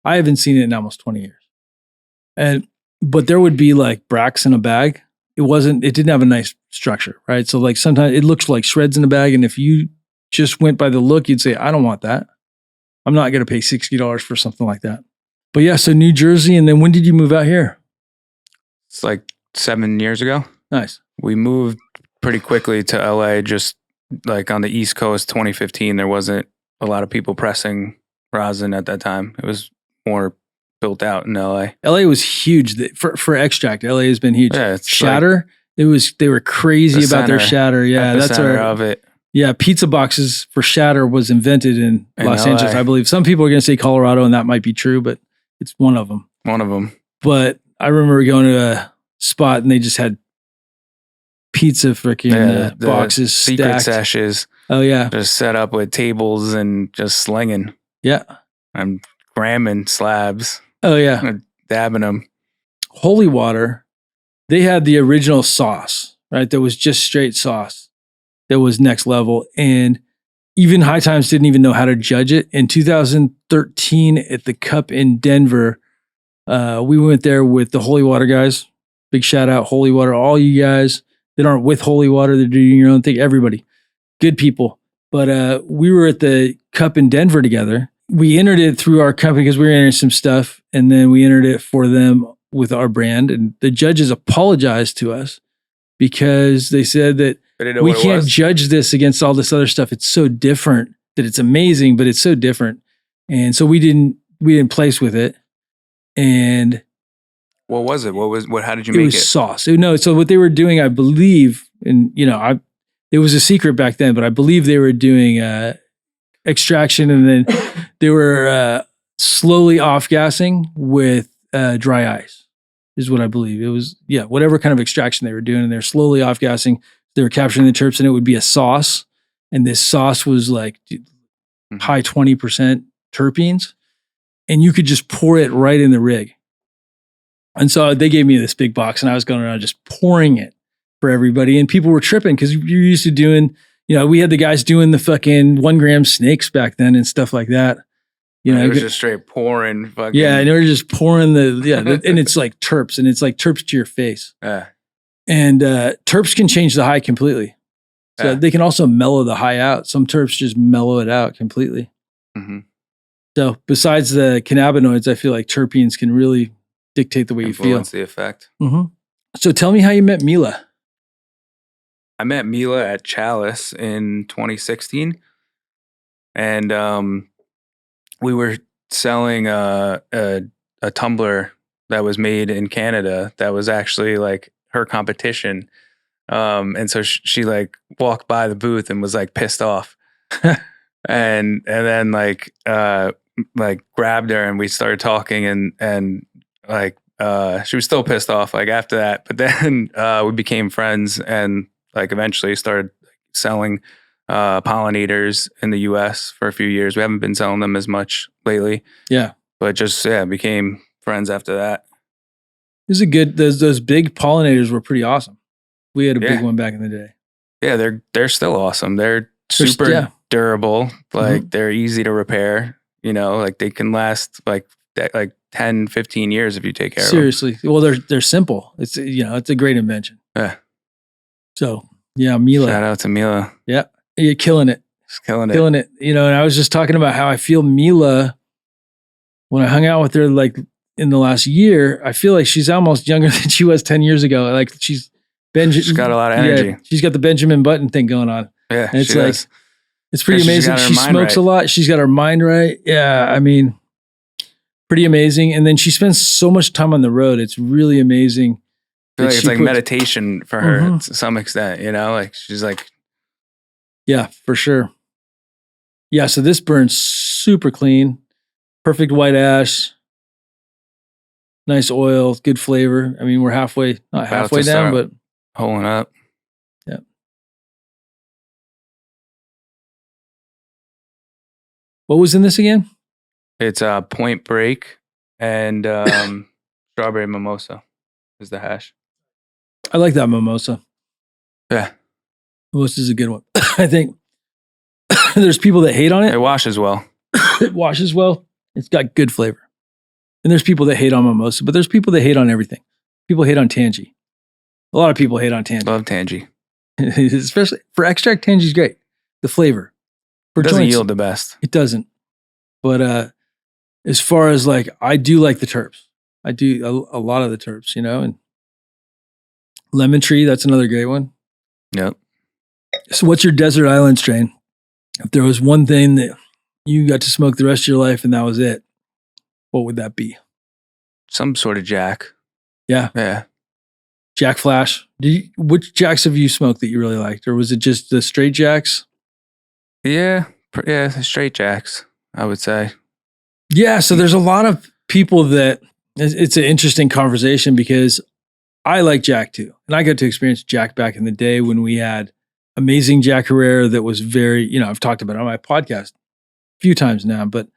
I haven't seen it in almost 20 years. But there would be like bracts in a bag. It didn't have a nice structure, right? So like sometimes it looks like shreds in a bag. And if you just went by the look, you'd say, I don't want that. I'm not going to pay $60 for something like that. But yeah, so New Jersey. And then when did you move out here? It's like 7 years ago. Nice. We moved pretty quickly to LA, just like on the East Coast, 2015. There wasn't a lot of people pressing rosin at that time. It was more built out in LA. LA was huge for extract. LA has been huge. Yeah, shatter. Like, they were crazy about their shatter. Yeah, that's of it. Yeah, pizza boxes for shatter was invented in Los Angeles, I believe. Some people are going to say Colorado, and that might be true, but it's one of them. One of them. But I remember going to a spot and they just had pizza freaking boxes secret stacked. sashes. Oh yeah, just set up with tables and just slinging. Yeah, I'm gramming slabs. Oh yeah, dabbing them. Holy Water, they had the original sauce, right? That was just straight sauce. That was next level, and even High Times didn't even know how to judge it. In 2013 at the Cup in Denver, we went there with the Holy Water guys. Big shout out, Holy Water, all you guys that aren't with Holy Water, they're doing your own thing. Everybody, good people. But we were at the Cup in Denver together. We entered it through our company because we were entering some stuff, and then we entered it for them with our brand. And the judges apologized to us because they said that we can't judge this against all this other stuff. It's so different, that it's amazing, but it's so different. And so we didn't place with it. And what was it? How did you make it? It was sauce. No, so what they were doing, I believe, and it was a secret back then, but I believe they were doing extraction, and then they were slowly off-gassing with dry ice, is what I believe. It was, whatever kind of extraction they were doing, and they're slowly off-gassing. They were capturing the terps, and it would be a sauce. And this sauce was like high 20% terpenes, and you could just pour it right in the rig. And so they gave me this big box, and I was going around just pouring it for everybody. And people were tripping because you're used to doing, we had the guys doing the fucking 1 gram snakes back then and stuff like that. It was just straight pouring fucking. Yeah, and they were just pouring and it's like terps, and it's like terps to your face. And terps can change the high completely. So they can also mellow the high out. Some terps just mellow it out completely. Mm-hmm. So besides the cannabinoids, I feel like terpenes can really dictate the way you feel. Influence the effect. Mm-hmm. So tell me how you met Mila. I met Mila at Chalice in 2016. And we were selling a tumbler that was made in Canada that was actually like her competition. And so she like walked by the booth and was like pissed off. and then like grabbed her, and we started talking, and like she was still pissed off like after that, but then we became friends, and like eventually started selling pollinators in the US for a few years. We haven't been selling them as much lately. Yeah. But just became friends after that. This is a good, those big pollinators were pretty awesome. We had a big one back in the day. Yeah, they're still awesome. They're super durable. Like they're easy to repair. Like they can last like 10, 15 years if you take care of them. Seriously. Well, they're simple. It's it's a great invention. Yeah. So Mila. Shout out to Mila. Yeah. You're killing it. Just killing it. Killing it. And I was just talking about how I feel Mila, when I hung out with her like in the last year, I feel like she's almost younger than she was 10 years ago. Like she's got a lot of energy. Yeah, she's got the Benjamin Button thing going on. Yeah. And it's like, does. It's pretty amazing. She smokes a lot. She's got her mind right. Yeah. I mean, pretty amazing. And then she spends so much time on the road. It's really amazing. I feel like it's like meditation for her to some extent, like she's like. Yeah, for sure. Yeah. So this burns super clean, perfect white ash, nice oil, good flavor. I mean, we're not halfway down, but holding up. Yeah. What was in this again? It's Point Break and strawberry mimosa is the hash. I like that mimosa. Yeah. Mimosa is a good one. I think there's people that hate on it. It washes well. It washes well. It's got good flavor. And there's people that hate on mimosa, but there's people that hate on everything. People hate on Tangy. A lot of people hate on Tangy. Love Tangy. Especially for extract, Tangy's great. The flavor. It doesn't yield the best. It doesn't. But as far as like, I do like the terps. I do a lot of the terps, and lemon tree, that's another great one. Yep. So what's your desert island strain? If there was one thing that you got to smoke the rest of your life and that was it, what would that be? Some sort of Jack. Yeah. Yeah. Jack Flash. Which Jacks have you smoked that you really liked? Or was it just the straight Jacks? Yeah. Yeah, the straight Jacks, I would say. Yeah. So there's a lot of people that it's an interesting conversation because I like Jack too. And I got to experience Jack back in the day when we had amazing Jack Herrera that was very, I've talked about it on my podcast a few times now, but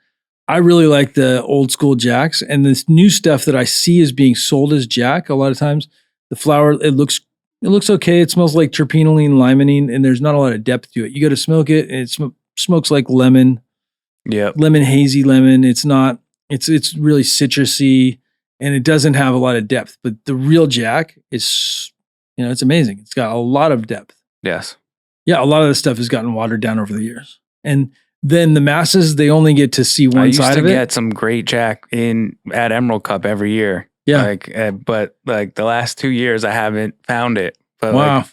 I really like the old school Jacks, and this new stuff that I see is being sold as Jack. A lot of times the flower, it looks okay. It smells like terpenoline, limonene, and there's not a lot of depth to it. You go to smoke it and it smokes like lemon. Yeah. Lemon, hazy lemon. It's really citrusy, and it doesn't have a lot of depth, but the real Jack is, it's amazing. It's got a lot of depth. Yes. Yeah, a lot of this stuff has gotten watered down over the years. And then the masses, they only get to see one side of it. I used to get some great Jack at Emerald Cup every year. Yeah. But the last 2 years, I haven't found it. But wow.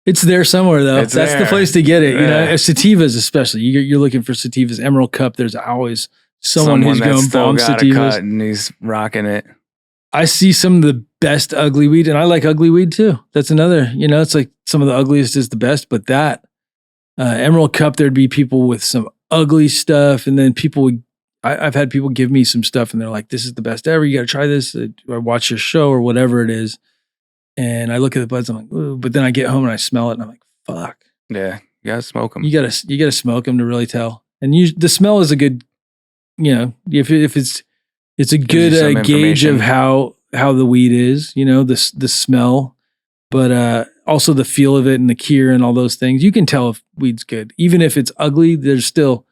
It's there somewhere, though. That's the place to get it. You know, sativas especially. You're looking for sativas. Emerald Cup, there's always someone who's going bomb sativas. And he's rocking it. I see some of the best ugly weed, and I like ugly weed too. That's another, it's like some of the ugliest is the best, but that Emerald Cup, there'd be people with some ugly stuff, and then I've had people give me some stuff, and they're like, this is the best ever. You got to try this. Or watch your show or whatever it is. And I look at the buds, I'm like, ooh, but then I get home and I smell it, and I'm like, fuck. Yeah, you gotta smoke them. You gotta smoke them to really tell. And the smell is a good, if it's a good gauge of how the weed is, the smell, but also the feel of it and the cure and all those things. You can tell if weed's good, even if it's ugly. There's still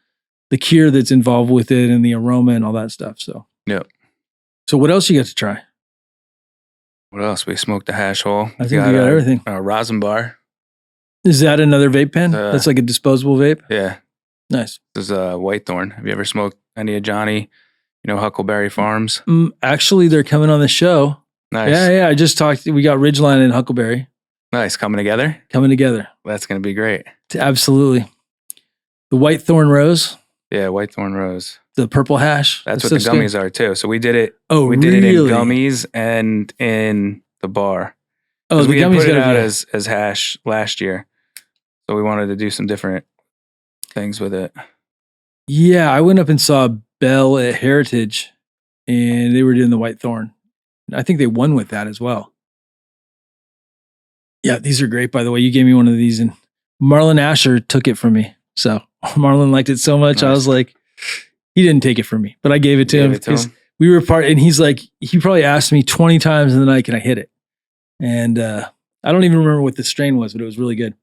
the cure that's involved with it and the aroma and all that stuff. So yeah. So what else you got to try? What else? We smoked the hash hole. I think we got everything. Rosin bar. Is that another vape pen? That's like a disposable vape? Yeah. Nice. This is a Whitethorn. Have you ever smoked any of Johnny, Huckleberry Farms? Actually, they're coming on the show. Nice. Yeah. I just talked. We got Ridgeline and Huckleberry. Nice. Coming together? Coming together. That's going to be great. Absolutely. The Whitethorn Rose. Yeah, Whitethorn Rose. The purple hash. That's what the gummies are too. So we did it. Oh, we did it in gummies and in the bar. Oh, the we gummies put it out as hash last year. So we wanted to do some different things with it. Yeah, I went up and saw Bell at Heritage, and they were doing the Whitethorn. I think they won with that as well. Yeah, these are great, by the way. You gave me one of these, and Marlon Asher took it from me. So Marlon liked it so much. Nice. I was like, he didn't take it from me, but I gave it to him because we were and he's like, he probably asked me 20 times in the night, can I hit it? And I don't even remember what the strain was, but it was really good.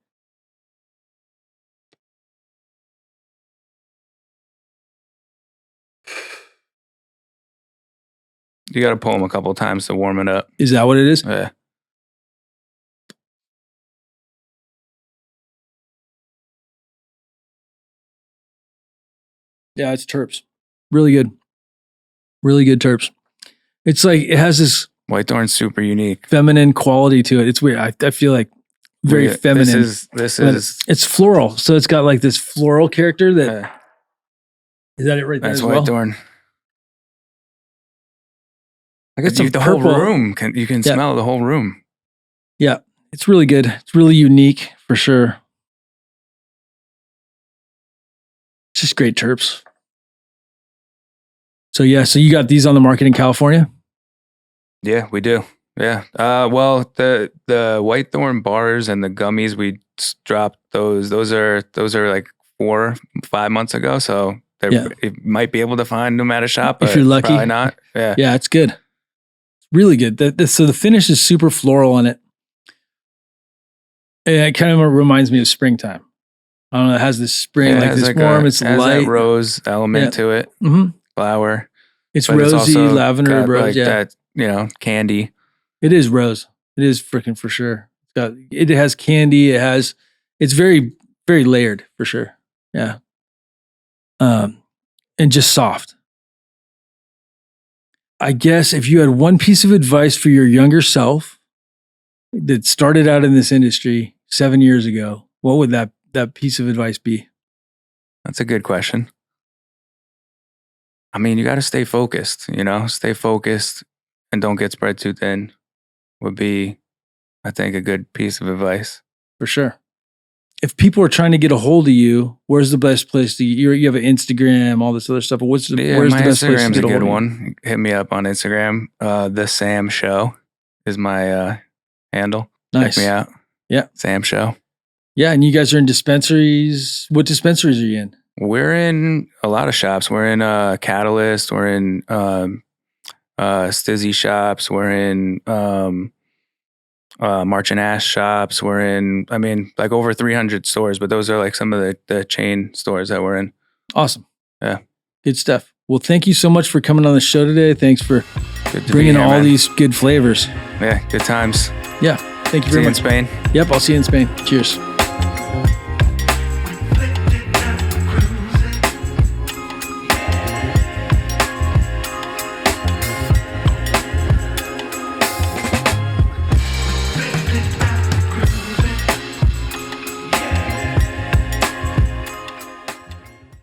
You got to pull them a couple of times to warm it up. Is that what it is? Yeah. Yeah, it's terps. Really good. Really good terps. It's like, it has this Whitethorn's super unique. Feminine quality to it. It's weird. I feel like very feminine. This is it's floral. So it's got like this floral character that is that it right there? That's as well? Whitethorn. I got some the purple. Whole room. You can smell the whole room. Yeah. It's really good. It's really unique for sure. It's just great terps. So so you got these on the market in California? Yeah, we do. Yeah. Well, the Whitethorn bars and the gummies, we dropped those. Those are like 4 or 5 months ago. So you might be able to find them at a shop, but if you're lucky. Probably not. Yeah. Yeah, it's good. It's really good. So the finish is super floral on it. And it kind of reminds me of springtime. I don't know. It has this spring, like this warm. It's light. That rose element to it. Mm-hmm. Flower. It's rosy, lavender, rose. Like that, candy. It is rose. It is freaking for sure. It has candy. It's very, very layered for sure. Yeah. And just soft. I guess if you had one piece of advice for your younger self that started out in this industry 7 years ago, what would that piece of advice be? That's a good question. I mean, you got to stay focused, stay focused and don't get spread too thin would be, I think, a good piece of advice. For sure. If people are trying to get a hold of you, where's the best place to, you have an Instagram, all this other stuff, but where's the best Instagram's place to get a hold good of one. Hit me up on Instagram. The Sam Show is my handle. Nice. Check me out. Yeah. Sam Show. Yeah. And you guys are in dispensaries. What dispensaries are you in? We're in a lot of shops. We're in Catalyst. We're in Stizzy shops. We're in March and Ash shops. We're in, like over 300 stores, but those are like some of the chain stores that we're in. Awesome. Yeah. Good stuff. Well, thank you so much for coming on the show today. Thanks for bringing all these good flavors. Yeah, good times. Yeah. Thank you very much. See you in Spain. Yep. I'll see you in Spain. Cheers.